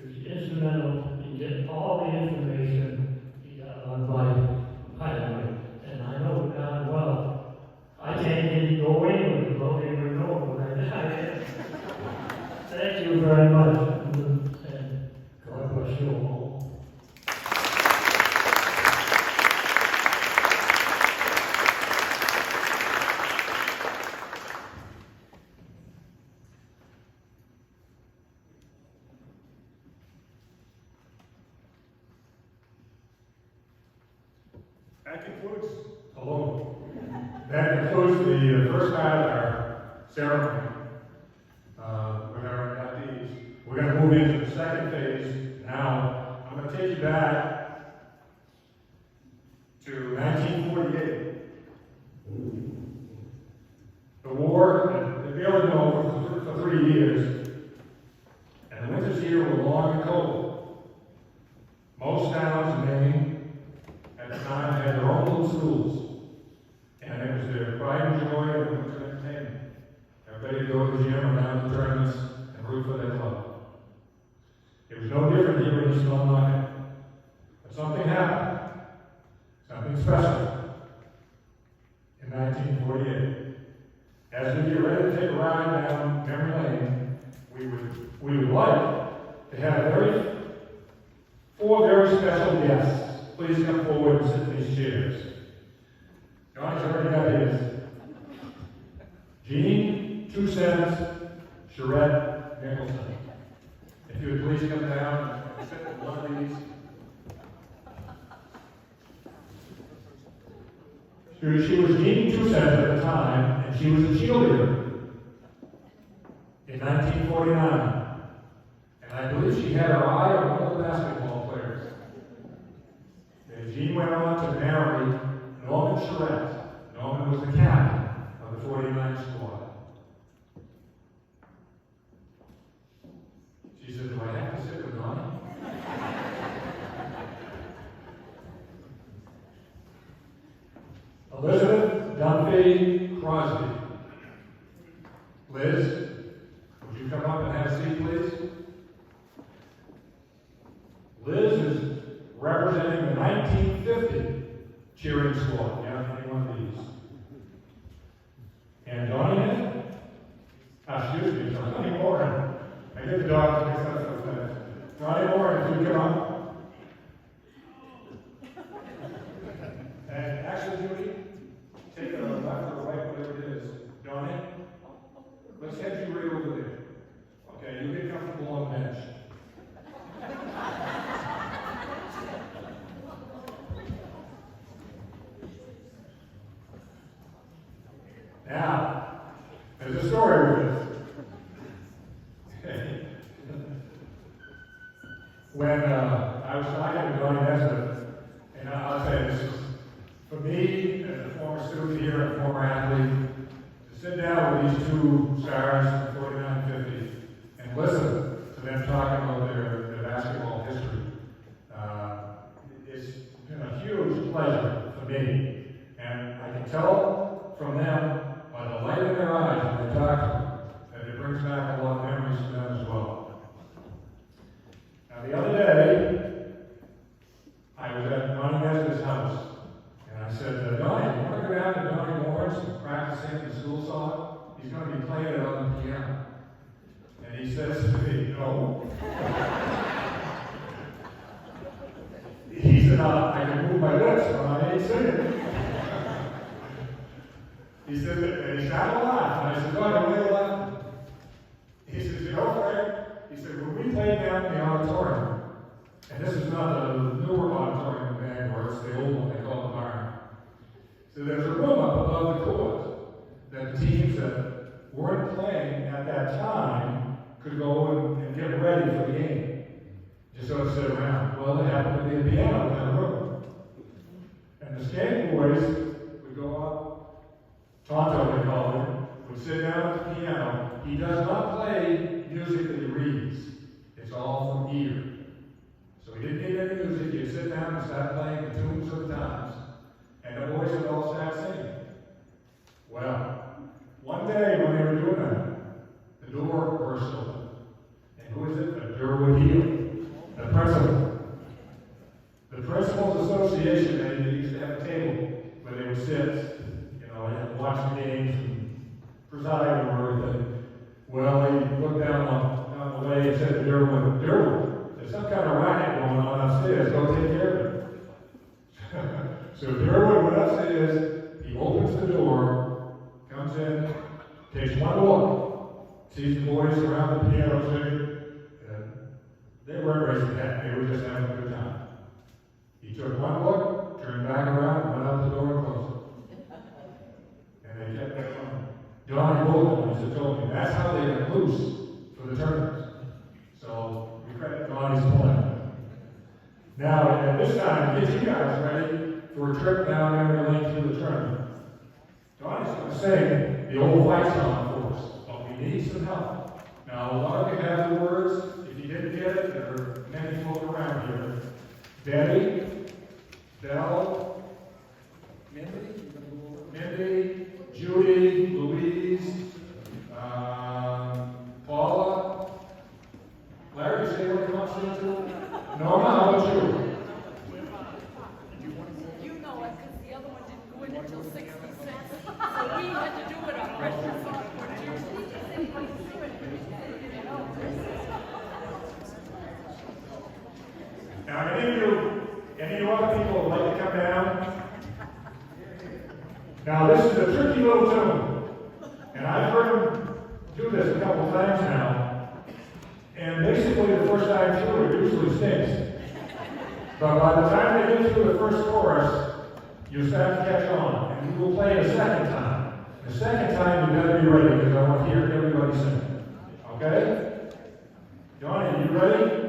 J: is instrumental in getting all the information he got on my highway, and I know darn well I can't even go in with the load even know what I did. Thank you very much, and God bless you all.
A: That concludes the first part of our ceremony with our inductees. We're going to move into the second phase now. I'm going to take you back to 1948. The war had barely been over for 3 years, and the winters here were long and cold. Most towns in Maine at the time had their own little schools. And it was their pride and joy of winter entertainment. Everybody would go to the gym and down to tournaments and root for their club. It was no different here in East Milwaukee. But something happened. special in 1948. As we get ready to take a ride down memory lane, we would like to have four very special guests. Please come forward and sit in these chairs. Johnny's already got his. Jean, 2 cents, Charette Nicholson. If you would please come down and sit in one of these. She was Jean 2 cents at the time, and she was a cheerleader in 1949. And I believe she had her eye on one of the basketball players. And Jean went on to marry Norman Charette. Norman was the captain of the 49 squad. She said, do I have to sit with Donnie? Elizabeth Dunphy Crosby. Liz, would you come up and have a seat, please? Liz is representing the 1950 cheering squad. You have any one of these? And Donnie, excuse me, Donnie Moran. I get the dog mixed up so fast. Donnie Moran, if you come up. And actually, Judy, take a left or right, whatever it is. Donnie, let's head you right over there. Okay, you get comfortable on the bench. Now, there's a story with this. When I was talking to Donnie Nesbitt, and I'll say this is, for me, as a former student here and a former athlete, to sit down with these two stars from 49-50 and listen to them talking about their basketball history, it's been a huge pleasure for me. And I can tell from them, by the light in their eyes when they talk to them, that it brings back a lot of memories to them as well. Now, the other day, I was at Donnie Nesbitt's house, and I said, Donnie, you want to go down to Donnie Moore's and practice singing the school song? He's going to be playing it on the piano. And he says to me, no. He said, I can move my lips, but I ain't singing. He said, and he started to laugh. And I said, Donnie, why are you laughing? He says, you know, Fred, he said, when we played down in the auditorium, and this is not the newer auditorium in Bangor, it's the old one they call the barn. So there's a room up above the court that the teams that weren't playing at that time could go and get ready for the game. Just sort of sit around. Well, there happened to be a piano in that room. And the Schenck boys would go up, Tonto they called him, would sit down at the piano. He does not play music that he reads. It's all from ear. So he didn't need any music. He'd sit down and start playing the tunes of the times. And the boys would all start singing. Well, one day when they were doing that, the door burst open. And who is it? Durwood Heel, the principal. The Principals Association, they used to have a table where they would sit, and watch the games and preside over everything. Well, he looked down the way and said to Durwood, there's some kind of racket going on upstairs. Go take care of it. So Durwood went upstairs. He opens the door, comes in, takes one look, sees the boys around the piano singing. They weren't raising that. They were just having a good time. He took one look, turned back around, went out the door and closed it. And they kept that going. Donnie Bolton used to tell me that's how they got loose for the tournaments. So we credit Donnie's plan. Now, at this time, get you guys ready for a trip down memory lane through the tournament. Donnie's going to sing the old fight song for us, but we need some help. Now, a lot of you have the words. If you didn't get it, there are many folk around here. Betty, Belle, Mindy, Judy, Louise, Paula, Larry, you say what comes into? Norma, how about you?
G: You know it, because till 66. So we had to do it on freshman sophomore year.
A: Now, any of you other people would like to come down? Now, this is a tricky little tune, and I've heard them do this a couple times now, and basically the first time through it usually stinks. But by the time they get through the first chorus, you start to catch on, and we will play it a second time. The second time, you better be ready, because I want to hear everybody sing. Okay? Johnny, you ready?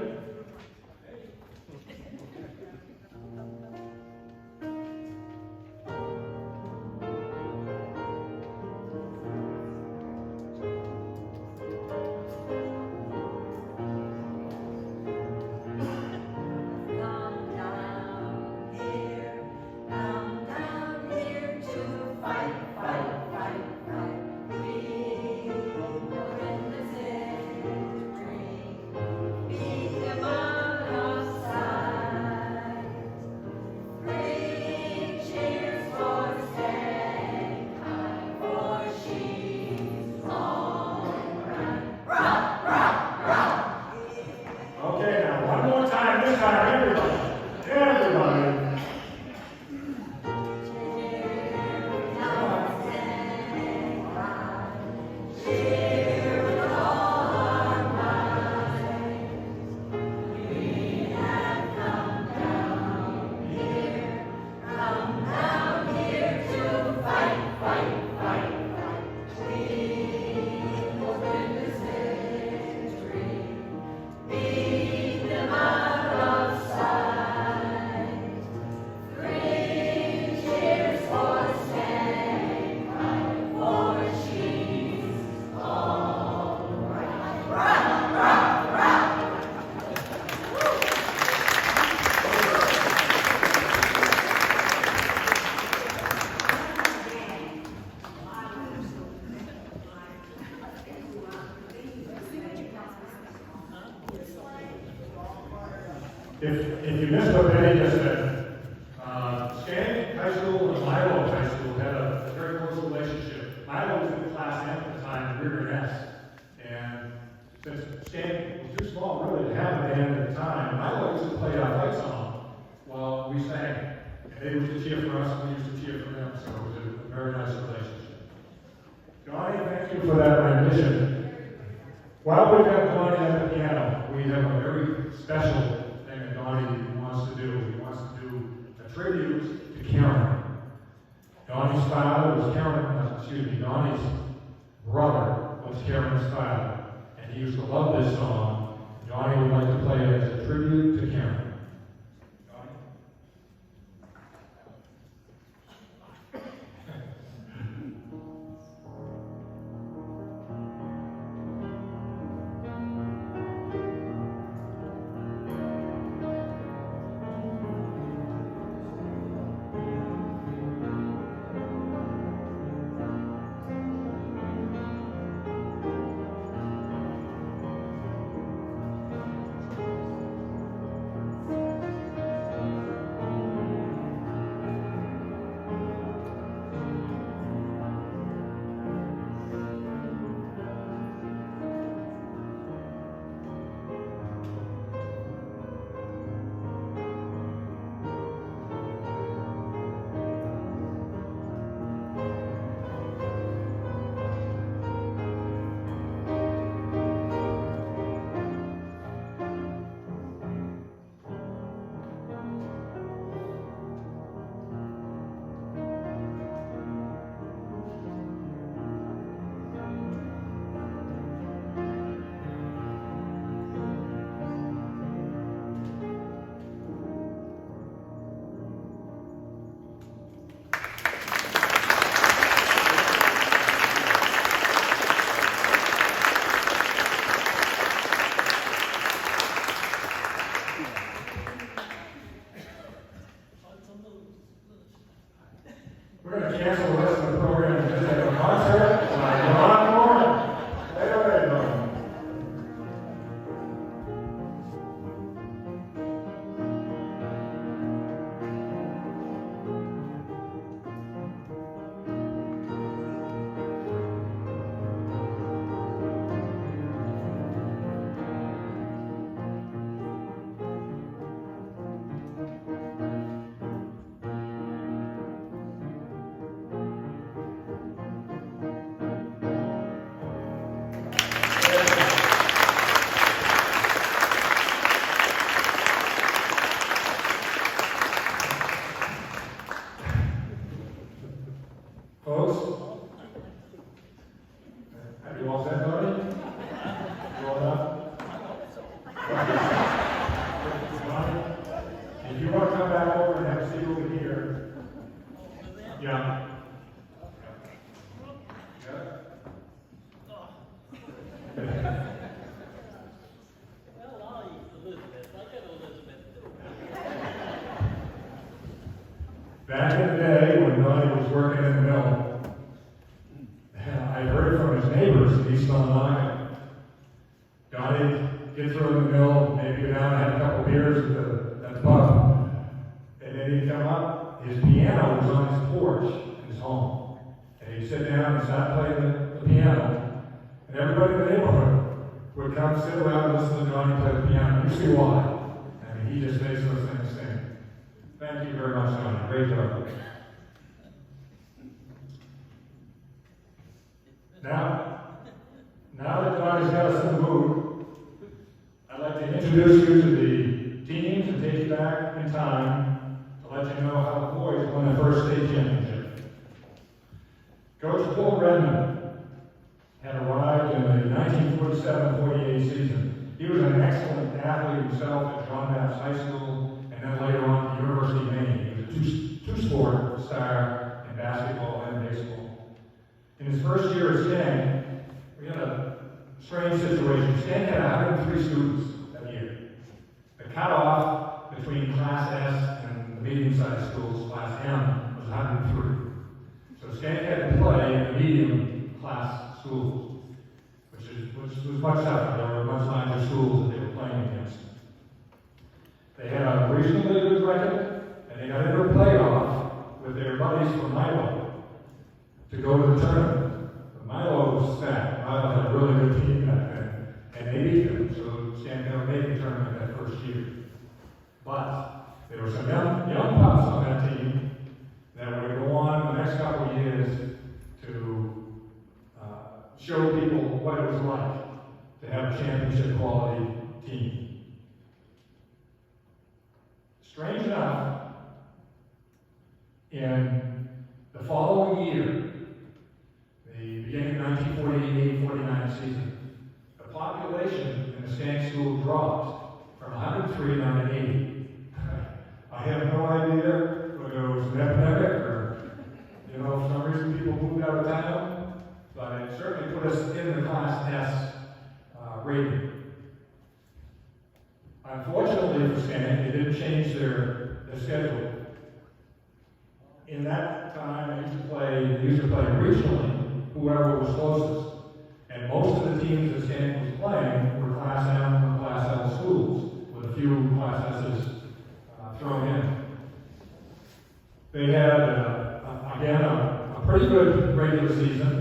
A: If you missed what Betty just said, Schenck High School and Milo High School had a very close relationship. Milo was in Class M at the time, we were in S. And since Schenck was too small really to have a band at the time, Milo used to play our fight song while we sang. And they used to cheer for us, and we used to cheer for them, so it was a very nice relationship. Johnny, thank you for that rendition. While we've got Johnny at the piano, we have a very special thing that Johnny wants to do. He wants to do a tribute to Karen. Donnie's father was Donnie's brother was Karen's father. And he used to love this song. Johnny would like to play it as a tribute to Karen. We're going to cancel the rest of the program and just have a concert. John Moore. Hey, Folks? Have you all said Tony? You all done? If you want to come back over and have a seat over here. Yeah. Back in the day when Roddy was working in the mill, I heard from his neighbors in East Illinois. Donnie get through in the mill, maybe go down and have a couple beers at the pub. And then he'd come up, his piano was on his porch in his home. And he'd sit down and start playing the piano. And everybody in the neighborhood would come sit around and listen to Donnie play the piano. You see why? I mean, he just makes those things sing. Thank you very much, Donnie. Great job. Now that Donnie's got us in the mood, I'd like to introduce you to the teams and take you back in time to let you know how the boys won their first state championship. Coach Paul Redmond had arrived in the 1947-48 season. He was an excellent athlete himself at John Baptist High School and then later on at the University of Maine. He was a two-sport star in basketball and baseball. In his first year at Schenck, we had a strange situation. Schenck had 103 students that year. The cutoff between Class S and the medium-sized schools, Class M, was 103. So Schenck had to play in the medium-class schools, which was much tougher. There were much larger schools that they were playing against. They had a reasonably good record, and they got into a playoff with their buddies from Milo to go to the tournament. Milo was stacked. Milo had a really good team back then, and they beat them, so Schenck never made the tournament that first year. But there were some young pups on that team that would go on the next couple of years to show people what it was like to have a championship quality team. Strange enough, in the following year, the beginning of 1948-49 season, the population in the Schenck school dropped from 103 down to 80. I have no idea whether it was an epidemic or, for some reason people moved out of town, but it certainly put us in the Class S rating. Unfortunately for Schenck, they didn't change their schedule. In that time, they used to play regionally, whoever was closest. And most of the teams that Schenck was playing were Class M or Class L schools, with a few Class S's thrown in. They had, again, a pretty good regular season.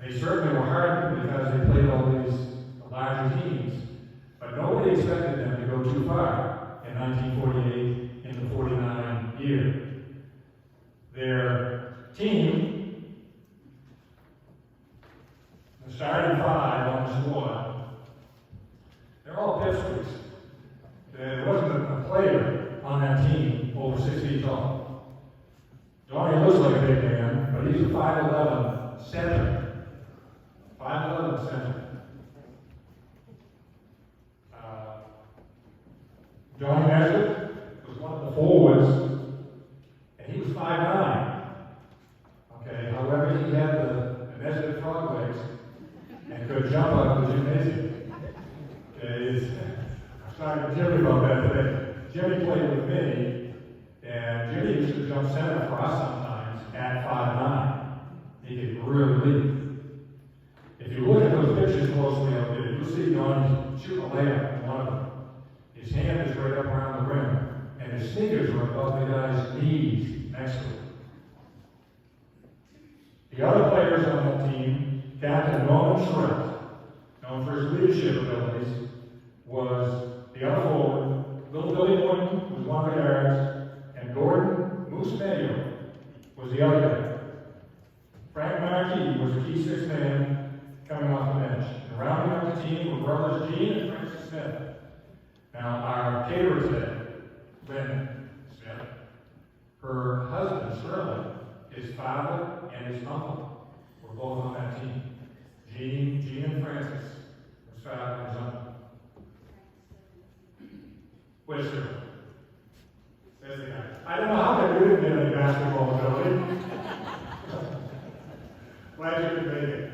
A: They certainly were hard because they played all these larger teams. But nobody expected them to go too far in 1948 in the 49 year. Their team, the starting five on the squad, they're all pipsqueaks. There wasn't a player on that team over 6 feet tall. Donnie looks like a big man, but he's a 5'11" center. 5'11" center. Johnny Nesbitt was one of the forwards, and he was 5'9". Okay, however, he had the Nesbitt frog legs and could jump up the gymnasium. Okay, I was talking to Jimmy about that today. Jimmy played with me, and Jimmy used to jump center for us sometimes at 5'9". He could really leap. If you look at those pictures closely up there, you'll see Donnie shoot a layup in one of them. His hand is right up around the rim, and his sneakers are above the guy's knees next to him. The other players on that team, Captain Norman Schenck, known for his leadership abilities, was the other forward. Little Billy Boynton was one of the guards, and Gordon Moose Mayo was the other guy. Frank Markey was the key sixth man coming off the bench. And rounding out the team were brothers Gene and Francis Smith. Now, our caterer today, Clemente, her husband, Shirley, his father and his uncle were both on that team. Gene and Francis, his father and his uncle. Where's Cyril? There's the guy. I don't know how they didn't get any basketball ability. Glad you could make it.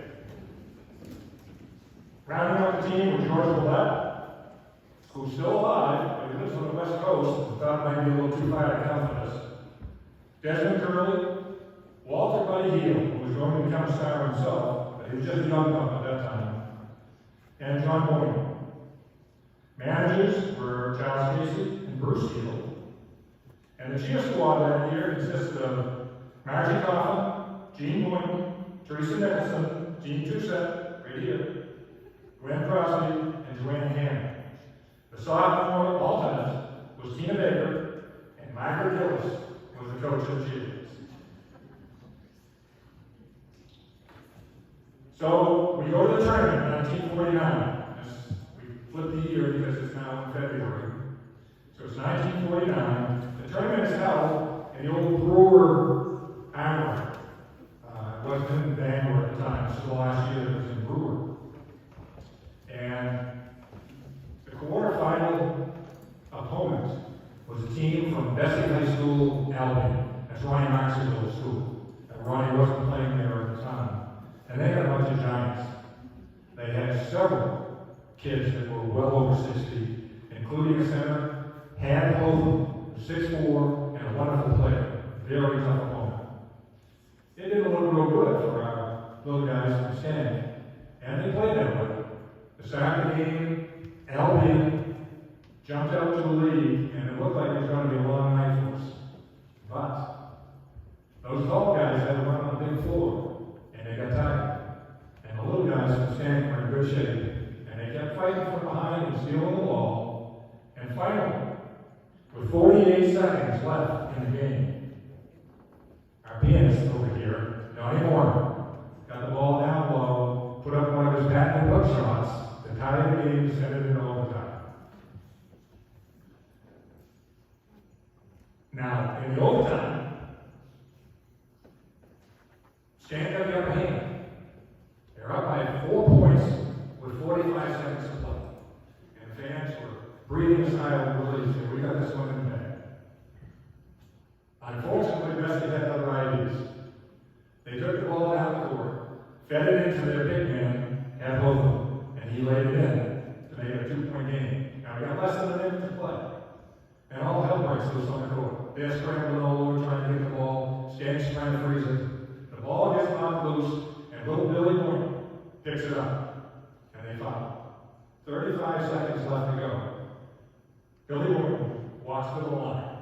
A: Rounding out the team was George Willett, who's still alive, but he lives on the West Coast and thought it might be a little too far to come for this. Desmond Curley, Walter Buddy Heel, who was going to become a star himself, but he was just a young pup at that time, and John Boyne. Managers were Charles Casey and Bruce Heel. And the cheer squad that year consisted of Margie Coffin, Gene Boyne, Teresa Nicholson, Gene Toussaint, right here, Gwen Crosby, and Joanne Hammond. The sophomore alternate was Tina Baker, and Margaret Gillis was the coach of the cheerleaders. So we go to the tournament in 1949. We flip the year because it's now in February. So it's 1949. The tournament is held in the old Brewer Armory. It wasn't in Bangor at the time. This was the last year it was in Brewer. And the quarterfinal opponent was a team from Bessie High School, Albion. That's Ronnie Max's old school. And Ronnie wasn't playing there at the time. And they had a bunch of giants. They had several kids that were well over 6 feet, including a center, Han Hogan, 6'4", and a wonderful player. Very tough opponent. It didn't look real good for our little guys from Schenck, and they played that way. The start of the game, Albion jumped out to the lead, and it looked like it was going to be a long night for us. But those tall guys had to run on a big floor, and they got tired. And the little guys from Schenck were in good shape, and they kept fighting from behind and stealing the ball. And finally, with 48 seconds left in the game, our pianist over here, Donnie Moore, got the ball down low, put up one of his patented hook shots to tie the game and send it into overtime. Now, in the overtime, Schenck got the upper hand. They're up by 4 points with 45 seconds to play. And fans were breathing a sigh of relief, saying, we got this one in the bag. Unfortunately, Bessie had other ideas. They took the ball down the court, fed it into their big man, Ed Hogan, and he laid it in to make it a 2-point game. Now, we got less than a minute to play. And all hell breaks loose on the court. They're scrambling all over trying to get the ball. Scank's trying to freeze it. The ball gets knocked loose, and little Billy Boyne picks it up. And they foul. 35 seconds left to go. Billy Boyne walks to the line.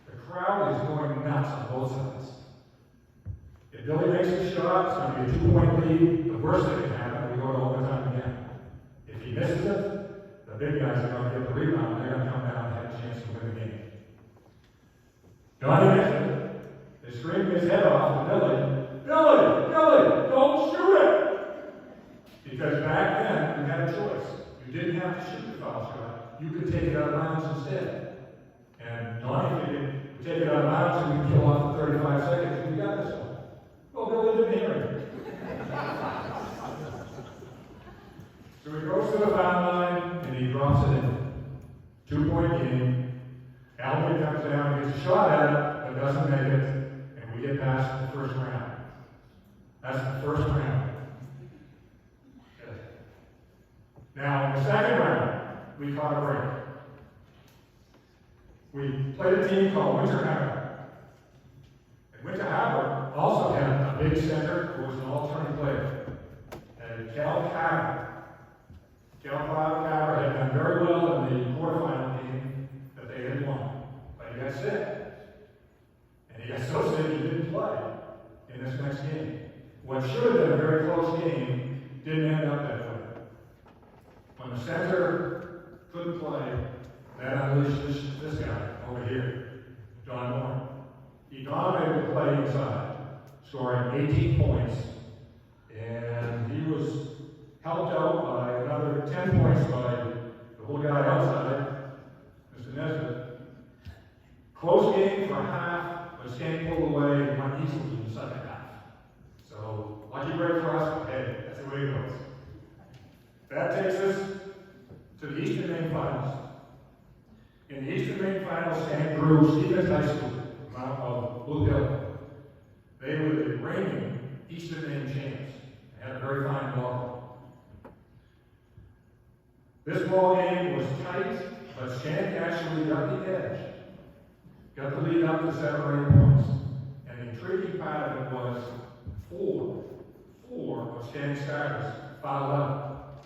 A: The crowd is going nuts on both sides. If Billy makes the shot, it's going to be a 2-point lead. The worst that can happen, we go to overtime again. If he misses it, the big guys are going to get the rebound. They're going to come down and have a chance to win the game. Donnie misses it. They scream his head off to Billy. Billy, don't shoot it! Because back then, you had a choice. You didn't have to shoot the foul shot. You could take it out of bounds instead. And Donnie figured, we take it out of bounds and we can kill off the 35 seconds. We got this one. Well, Billy didn't hear it. So he goes to the foul line and he drops it in. 2-point game. Albion comes down, gets a shot at it, but doesn't make it, and we get past the first round. That's the first round. Okay. Now, in the second round, we caught a break. We played a team called Winter Harbor. And Winter Harbor also had a big center who was an alternate player. And Cal Carver. Cal Carver had done very well in the quarterfinal game that they had won. But he got sick. And he got so sick he didn't play in this next game. What should have been a very close game didn't end up that way. When the center couldn't play, that unleashed this guy over here, Don Moore. He dominated the play inside, scoring 18 points, and he was helped out by another 10 points by the little guy outside, Mr. Nesbitt. Close game for half, but Schenck pulled away and went easily in the second half. So, lucky break for us, but hey, that's the way it goes. That takes us to the Eastern Maine Finals. In the Eastern Maine Finals, Schenck drew Stevens High School out of Blue Hill. They were the reigning Eastern Maine champs. They had a very fine ball. This ball game was tight, but Schenck actually got the edge. Got the lead up to 7 or 8 points. And the intriguing part of it was four of Schenck's starters fouled out.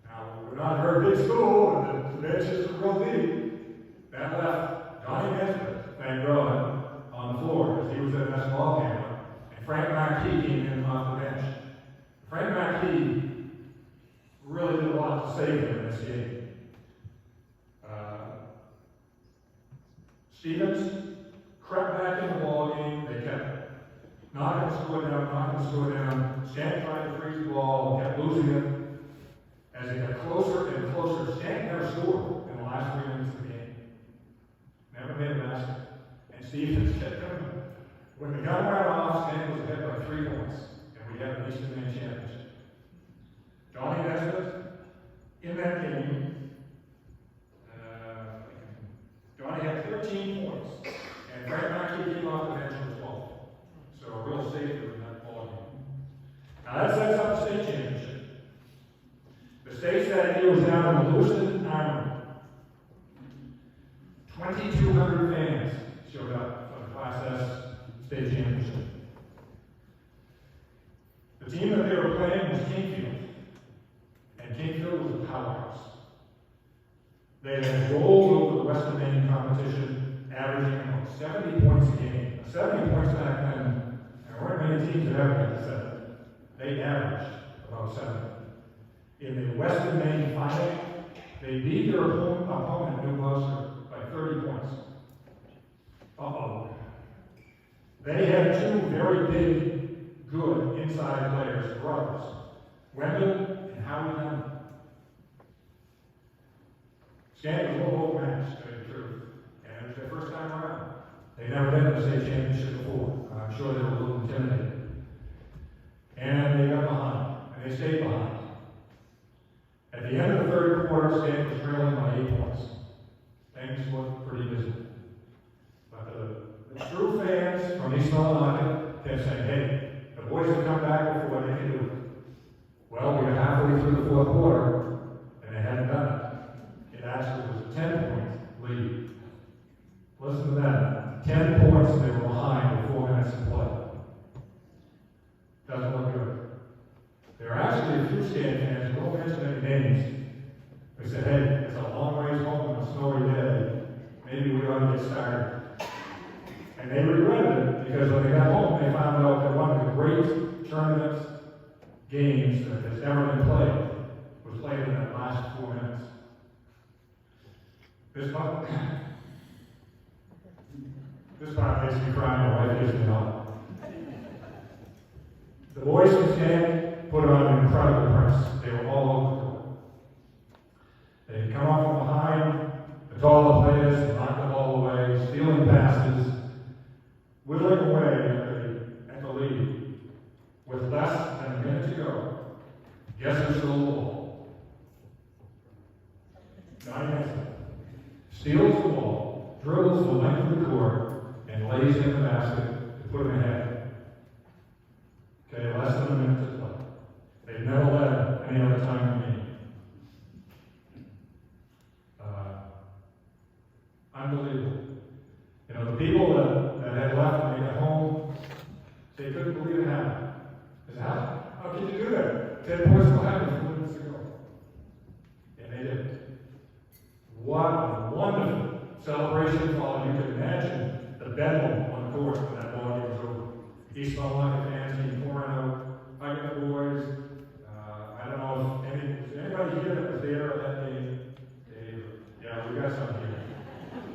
A: Now, we're not a very big school, and the bench isn't real deep. That left Johnny Nesbitt, thank God, on the floor, because he was at best ball game. And Frank Marquis came in off the bench. Frank Marquis really did a lot to save him in this game. Stevens crept back in the ball game. They kept knocking the score down. Schenck tried to freeze the ball, kept losing it. As it got closer and closer, Schenck never scored in the last 3 minutes of the game. Never made a basket. And Stevens kept coming. When the gun went off, Schenck was ahead by 3 points, and we had an Eastern Maine championship. Johnny Nesbitt, in that game, Johnny had 13 points, and Frank Marquis came off the bench with 12. So a real savior in that ball game. Now that sets up the state championship. The state that year was down in the Lewiston Armory. 2,200 fans showed up for the Class S state championship. The team that they were playing was Kingfield, and Kingfield was a powerhouse. They had rolled over the Western Maine competition, averaging about 70 points a game. 70 points back then, there weren't many teams that ever got to 70. They averaged about 70. In the Western Maine final, they beat their opponent, New Gloucester, by 30 points. Uh-oh. They had 2 very big, good inside players, brothers, Wendell and Howie Young. Schenck was a little overmatched, to tell you the truth. And it was their first time around. They'd never been to the state championship before. I'm sure they were a little intimidated. And they got behind, and they stayed behind. At the end of the third quarter, Schenck was trailing by 8 points. Things looked pretty busy. But the true fans from East Millinocket kept saying, hey, the boys have come back before, they can do it. Well, we were halfway through the fourth quarter, and they hadn't done it. It actually was a 10-point lead. Listen to that. 10 points they were behind with 4 minutes to play. Doesn't look good. There are actually a few Schenck fans who won't mention any names. They said, hey, it's a long ways home on a snowy day. Maybe we ought to get started. And they regretted it because when they got home, they found out that one of the great tournament games that has ever been played was played in that last 4 minutes. This part makes me cry, my wife gives me help. The boys from Schenck put on an incredible press. They were all over the court. They'd come off from behind, the taller players, knock the ball away, stealing passes, whittling away at the lead. With less than a minute to go, guess who stole the ball? Johnny Nesbitt. Steals the ball, dribbles the length of the court, and lays in the basket to put him ahead. Okay, less than a minute to play. They've never led any other time in the game. Unbelievable. You know, the people that had left when they got home, they couldn't believe it happened. They said, how could you do that? 10 points behind us 4 minutes ago. And they did. What a wonderful celebration followed. You could imagine the bedlam on the court when that ball game was over. East Millinocket fans came pouring out, hugging the boys. I don't know if anybody here that was there at that game. Yeah, we got some here.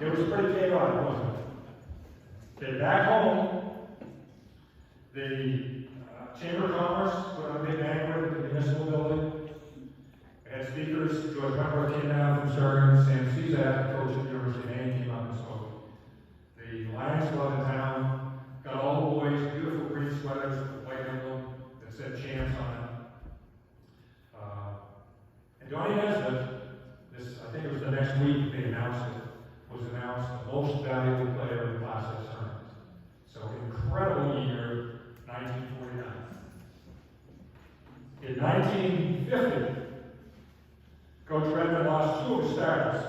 A: It was pretty chaotic, wasn't it? Okay, back home, the Chamber of Commerce put on a big banquet at the municipal building. They had speakers. George Pembroke came down from Stern, Sam Cezak, coach at the University of Maine, came up and spoke. The 1950, Coach Redmond lost two of his starters.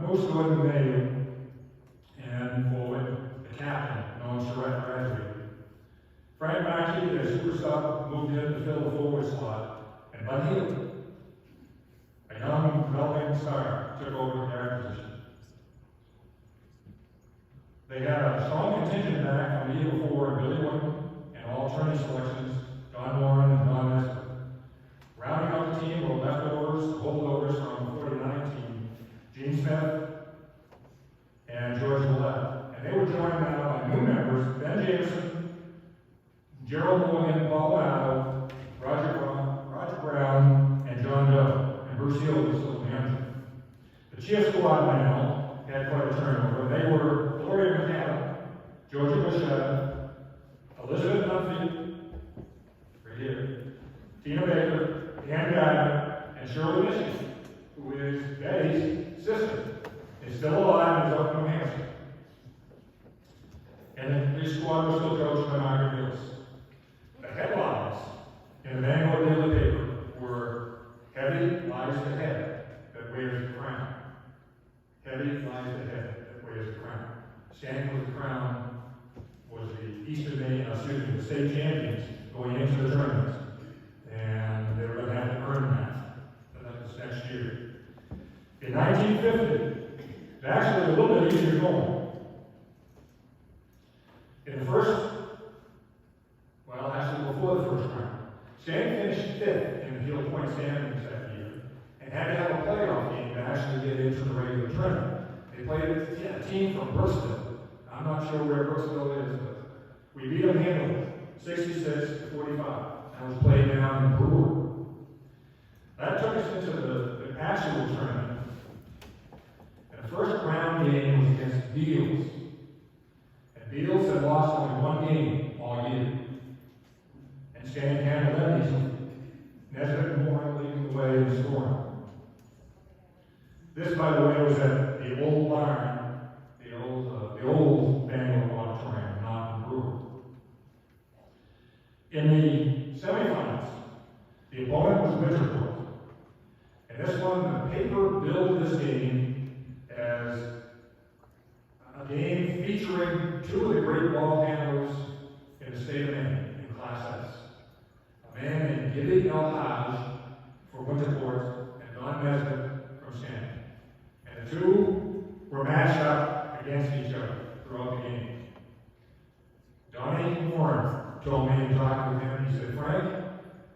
A: Moose Gordon Mayo and forward, the captain, known Charette graduated. Frank Mackey, their superstar, moved in to fill the forward slot, and Bud Healy, a young developing star, took over the guard position. They had a strong contingent back from the year before, Billy Wood, and all tourney selections, Don Warren and Don Nesbitt. Rounding out the team were leftovers, holdovers from the 49 team, Gene Smith and George Millette. And they were joined now by new members, Ben Jameson, Gerald Morgan, Paul Addo, Roger Brown, and John Doe. And Bruce Hill was still the manager. The cheer squad now had quite a turnover. They were Gloria McCann, Georgia Bushett, Elizabeth Dunphy, right here, Tina Baker, Dan Gardner, and Shirley Michigan, who is Betty's sister, is still alive and is up in New Hampshire. And this squad was still coached by Margaret Mills. The headlines in the Bangor Daily paper were "Heavy lies the head that wears the crown." Heavy lies the head that wears the crown. Schenck was the crown, was the the state champions going into the tournament. And they were going to have to earn that was next year. In 1950, it's actually a little bit easier going. In the first, well, actually before the first round, Schenck finished fifth in the field point standings that year and had to have a playoff game to actually get into the regular tournament. They played a team from Brooksville. I'm not sure where Brooksville is, but we beat them handily, 66-45. That was played down in Brewer. That took us into the actual tournament. And the first round game was against Beals. And Beals had lost only one game all year. And Schenck handled that easily. Nesbitt and Warren leading the way in scoring. This, by the way, was at the old barn, the old Bangor Auditorium, not in Brewer. In the semifinals, the opponent was Bridgeport. And this one, the paper billed this game as a game featuring two of the great ball handlers in the state of Maine in Class S. A man named Gibby L. Hodge for Winterport and Don Nesbitt from Schenck. And the two were matched up against each other throughout the game. Donnie Warren told me in talking with him, he said, "Frank,"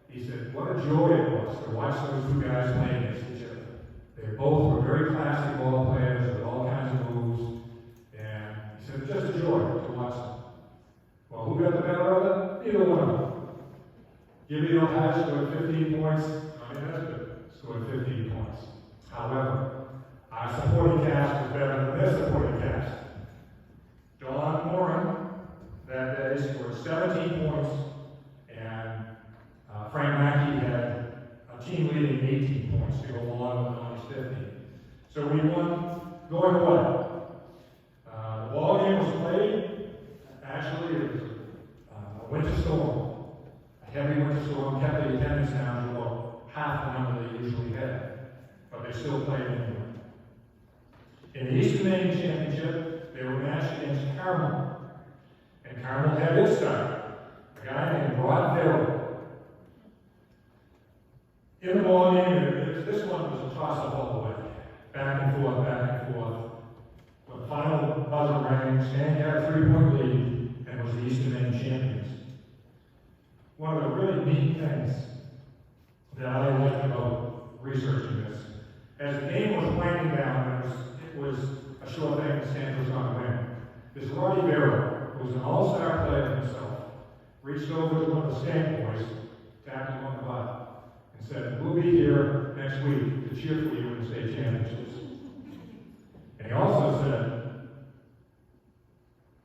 A: he said, "what a joy it was to watch those two guys play against each other. They both were very classy ball players with all kinds of moves, and he said, it was just a joy to watch them." Well, who got the better of it? Neither one of them. Gibby O'Hatch scored 15 points, Donnie Nesbitt scored 15 points. However, our supporting cast was better than their supporting cast. Don Warren that day scored 17 points, and Frank Mackey had a team-leading 18 points to go along with Donnie's 50. So we won going away. The ball game was played. Actually, it was a winter storm. A heavy winter storm kept the attendance down to about half the number they usually had, but they still played anyway. In the Eastern Maine Championship, they were matched against Carmel. And Carmel had its star, a guy named Roddy Barrow. In the ball game, this one was a toss-up all the way. Back and forth, back and forth. When the final buzzer rang, Schenck had a 3-point lead and was the Eastern Maine champions. One of the really neat things that I liked about researching this, as the game was winding down, it was a sure thing that Schenck was going to win. This Roddy Barrow, who was an all-star player himself, reached over to one of the Schenck boys, tapped him on the butt, and said, "We'll be here next week to cheer for you in the state championships." And he also said,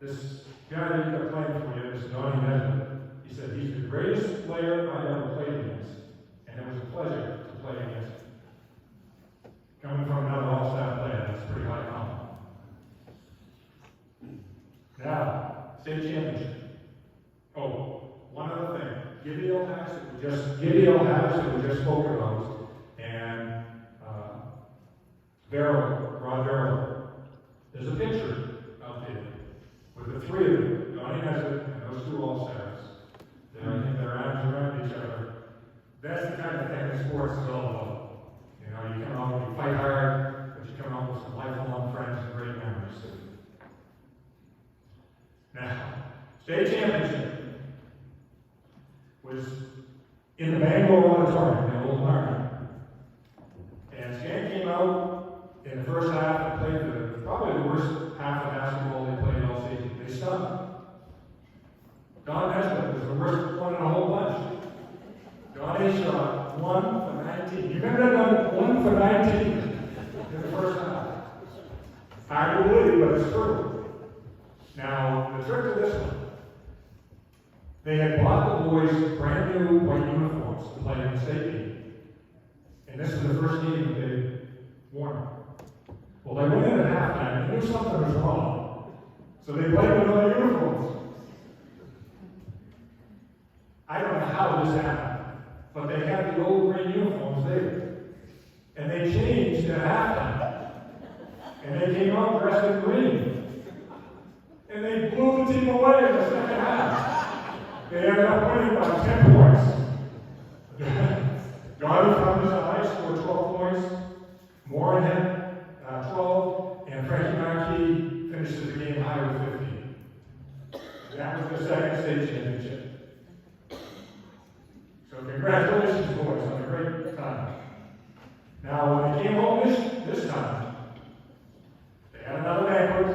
A: "This guy that you got playing for you, this Donnie Nesbitt," he said, "he's the greatest player I ever played against, and it was a pleasure to play against him." Coming from another all-star player, that's pretty high compliment. Now, state championship. Oh, one other thing. Gideon House that we just spoke about, and Roddy Barrow. There's a picture out there with the three of them, Donnie Nesbitt and those two All-Stars. I think their arms around each other. That's the kind of thing that sports is all about. You know, you come out and you fight hard, but you come out with some lifelong friends and great memories. Now, state championship was in the Bangor Auditorium in Old Market. And Schenck came out in the first half and played probably the worst half of basketball they played all season. They stunk. Don Nesbitt was the worst one in a whole bunch. Donnie shot 1 for 19. You remember that 1 for 19 in the first half? Hard to believe, but it's true. Now, the trick to this one, they had bought the boys brand new white uniforms to play in the state game. And this is the first game that they worn. Well, they went in at halftime and knew something was wrong. So they played with other uniforms. I don't know how this happened, but they had the old green uniforms there. And they changed at halftime. And they came out dressed in green. And they blew the team away in the second half. They ended up winning by 10 points. Donnie from his eye scored 12 points. Moran had 12. And Frankie Markey finishes the game high with 15. That was the second state championship. So congratulations, boys, on a great time. Now, when they came home this time, they had another banquet,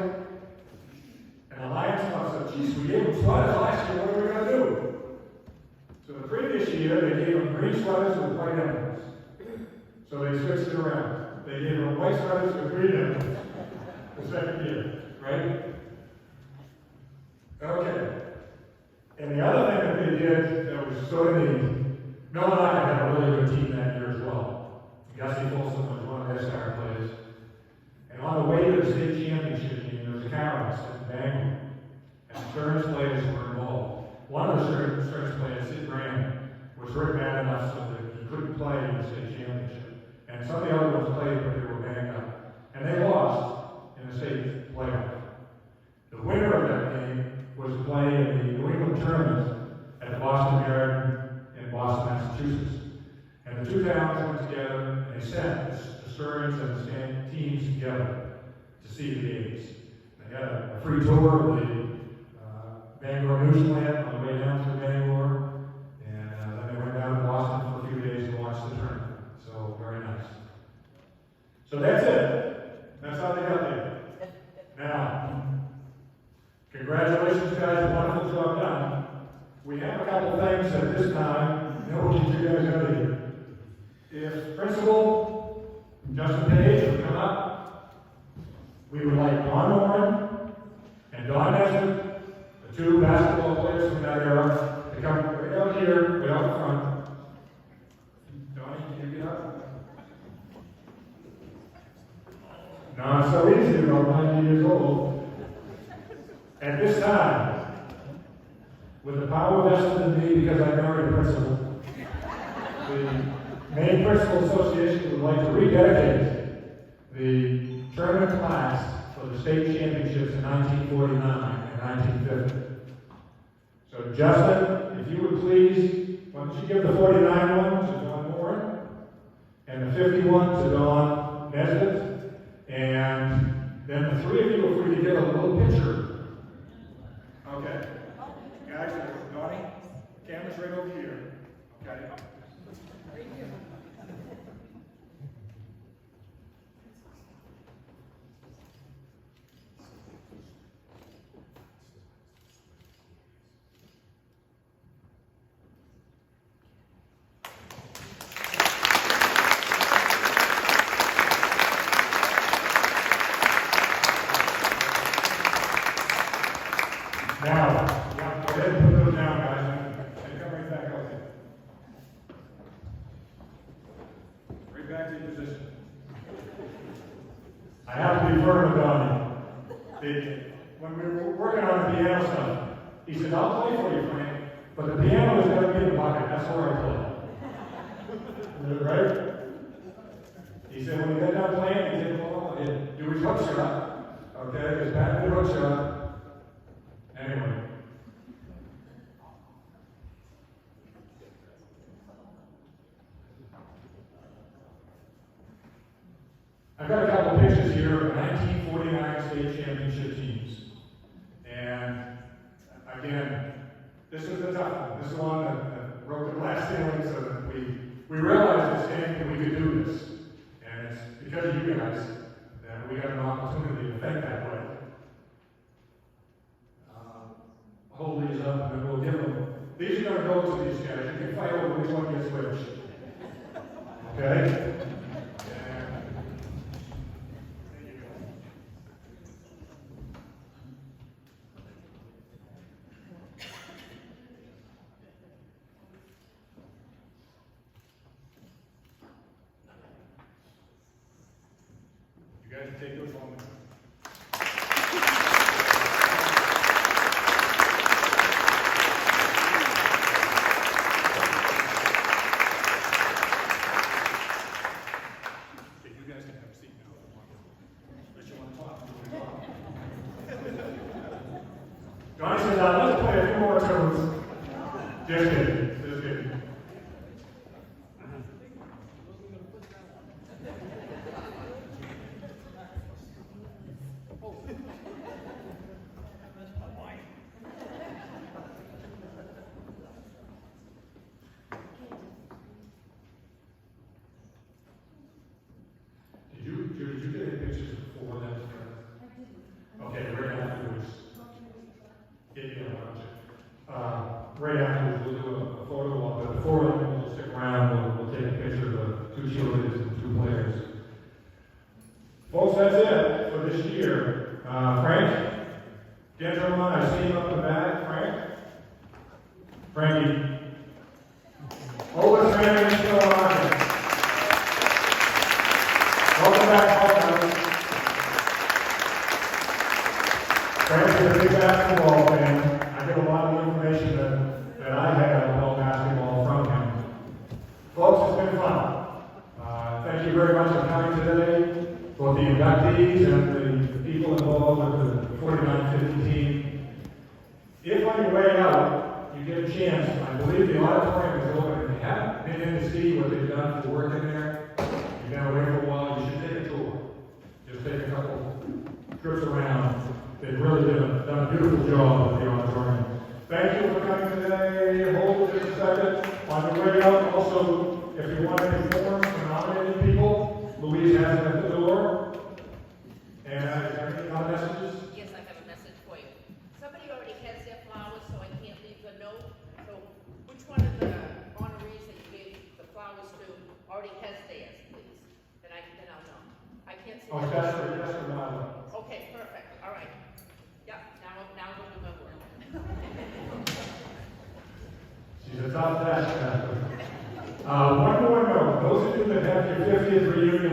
A: and the Lions club said, geez, we gave them sweaters last year, what are we going to do? So the previous year, they gave them green sweaters with white emblems. So they switched it around. They gave them white sweaters with green emblems the second year, right? Okay. And the other thing that they did that was sort of neat, Mel and I had a really good team that year as well. Gussie Folsom was one of their star players. And on the way to the state championship game, there was a camera at Bangor. And Stearns players were involved. One of the Stearns players, Sid Graham, was hurt bad enough so that he couldn't play in the state championship. And some of the other ones played, but they were banged up. And they lost in the state playoff. The winner of that game was to play in the New England tournament at the Boston Garden in Boston, Massachusetts. And the two towns went together and they sent the Stearns and the Schenck teams together to see the games. They had a free tour of the Bangor Newsland on the way down through Bangor, and then they went down to Boston for a few days to watch the tournament. So, very nice. So that's it. That's how they got there. Now, congratulations, guys. Wonderful job done. We have a couple things at this time. We'll get you guys out of here. If Principal Justin Page would come up, we would like Don Warren and Don Nesbitt, the two basketball players from that era, to come right out here, right out front. Donnie, can you get up? No, it's so easy to go 90 years old. At this time, with the power vested in me because I married a principal, the Maine Principal Association would like to rededicate the tournament class for the state championships in 1949 and 1950. So Justin, if you would please, why don't you give the 49 one to Don Moore and the 51 to Don Nesbitt, and then the three of you, if we could get a little picture. Okay. Guys, Donnie, camera's right over here. Okay. Now, go ahead and put those down, guys, and come right back out here. Right back to your position. I have to be firm with Donnie. When we were working on the piano stuff, he said, I'll play for you, Frank, But the piano is going to be in the bucket. That's where I play. Is that right? He said when he got done playing, he said, well, he'd do his hook shot. Okay, his patented hook shot. Anyway. I've got a couple of pictures here of 1949 state championship teams. And again, this is the tough one. This is the one that broke the glass ceiling so that we realized this game that we could do this. And it's because of you guys that we got an opportunity to think that way. Hold these up and then we'll give them. These are going to go to these guys. You can fight over which one gets which. Okay? You guys take those home. You guys can have a seat now if you want. Unless you want to talk. Johnny says, let's play a few more tunes. Just kidding. Just kidding. Did you get any pictures before that? Okay, right afterwards. Right afterwards, we'll do a photo op, but before then, we'll stick around, we'll take a picture of the two cheerleaders and two players. Folks, that's it for this year. Frank, gentlemen, I see him up in the back. Frankie. Oldest man in the market. Welcome back, welcome. Frank is a big basketball fan. I get a lot of information that I have about basketball from him. Folks, it's been fun. Thank you very much for coming today, both the inductees and the people involved with the 49-50 team. If on your way out, you get a chance, I believe the auditorium is open. If you haven't been in to see what they've done for work in there, you've been away for a while, you should take a tour. Just take a couple trips around. They've really done a beautiful job with the auditorium. Thank you for coming today. Hold just a second. On your way out, also, if you want any forms for nominating people, Louise has them at the door. And is there any other messages?
K: Yes, I have a message for you. Somebody already has their flowers, so I can't leave a note. So which one of the honorees that you gave the flowers to already has theirs, please? Then I'll know. I can't see.
A: Oh, that's for Milo.
K: Okay, perfect. All right. Yep, now we'll do my work.
A: She's a tough taskmaster. One more note. Those of you that have your 50th reunion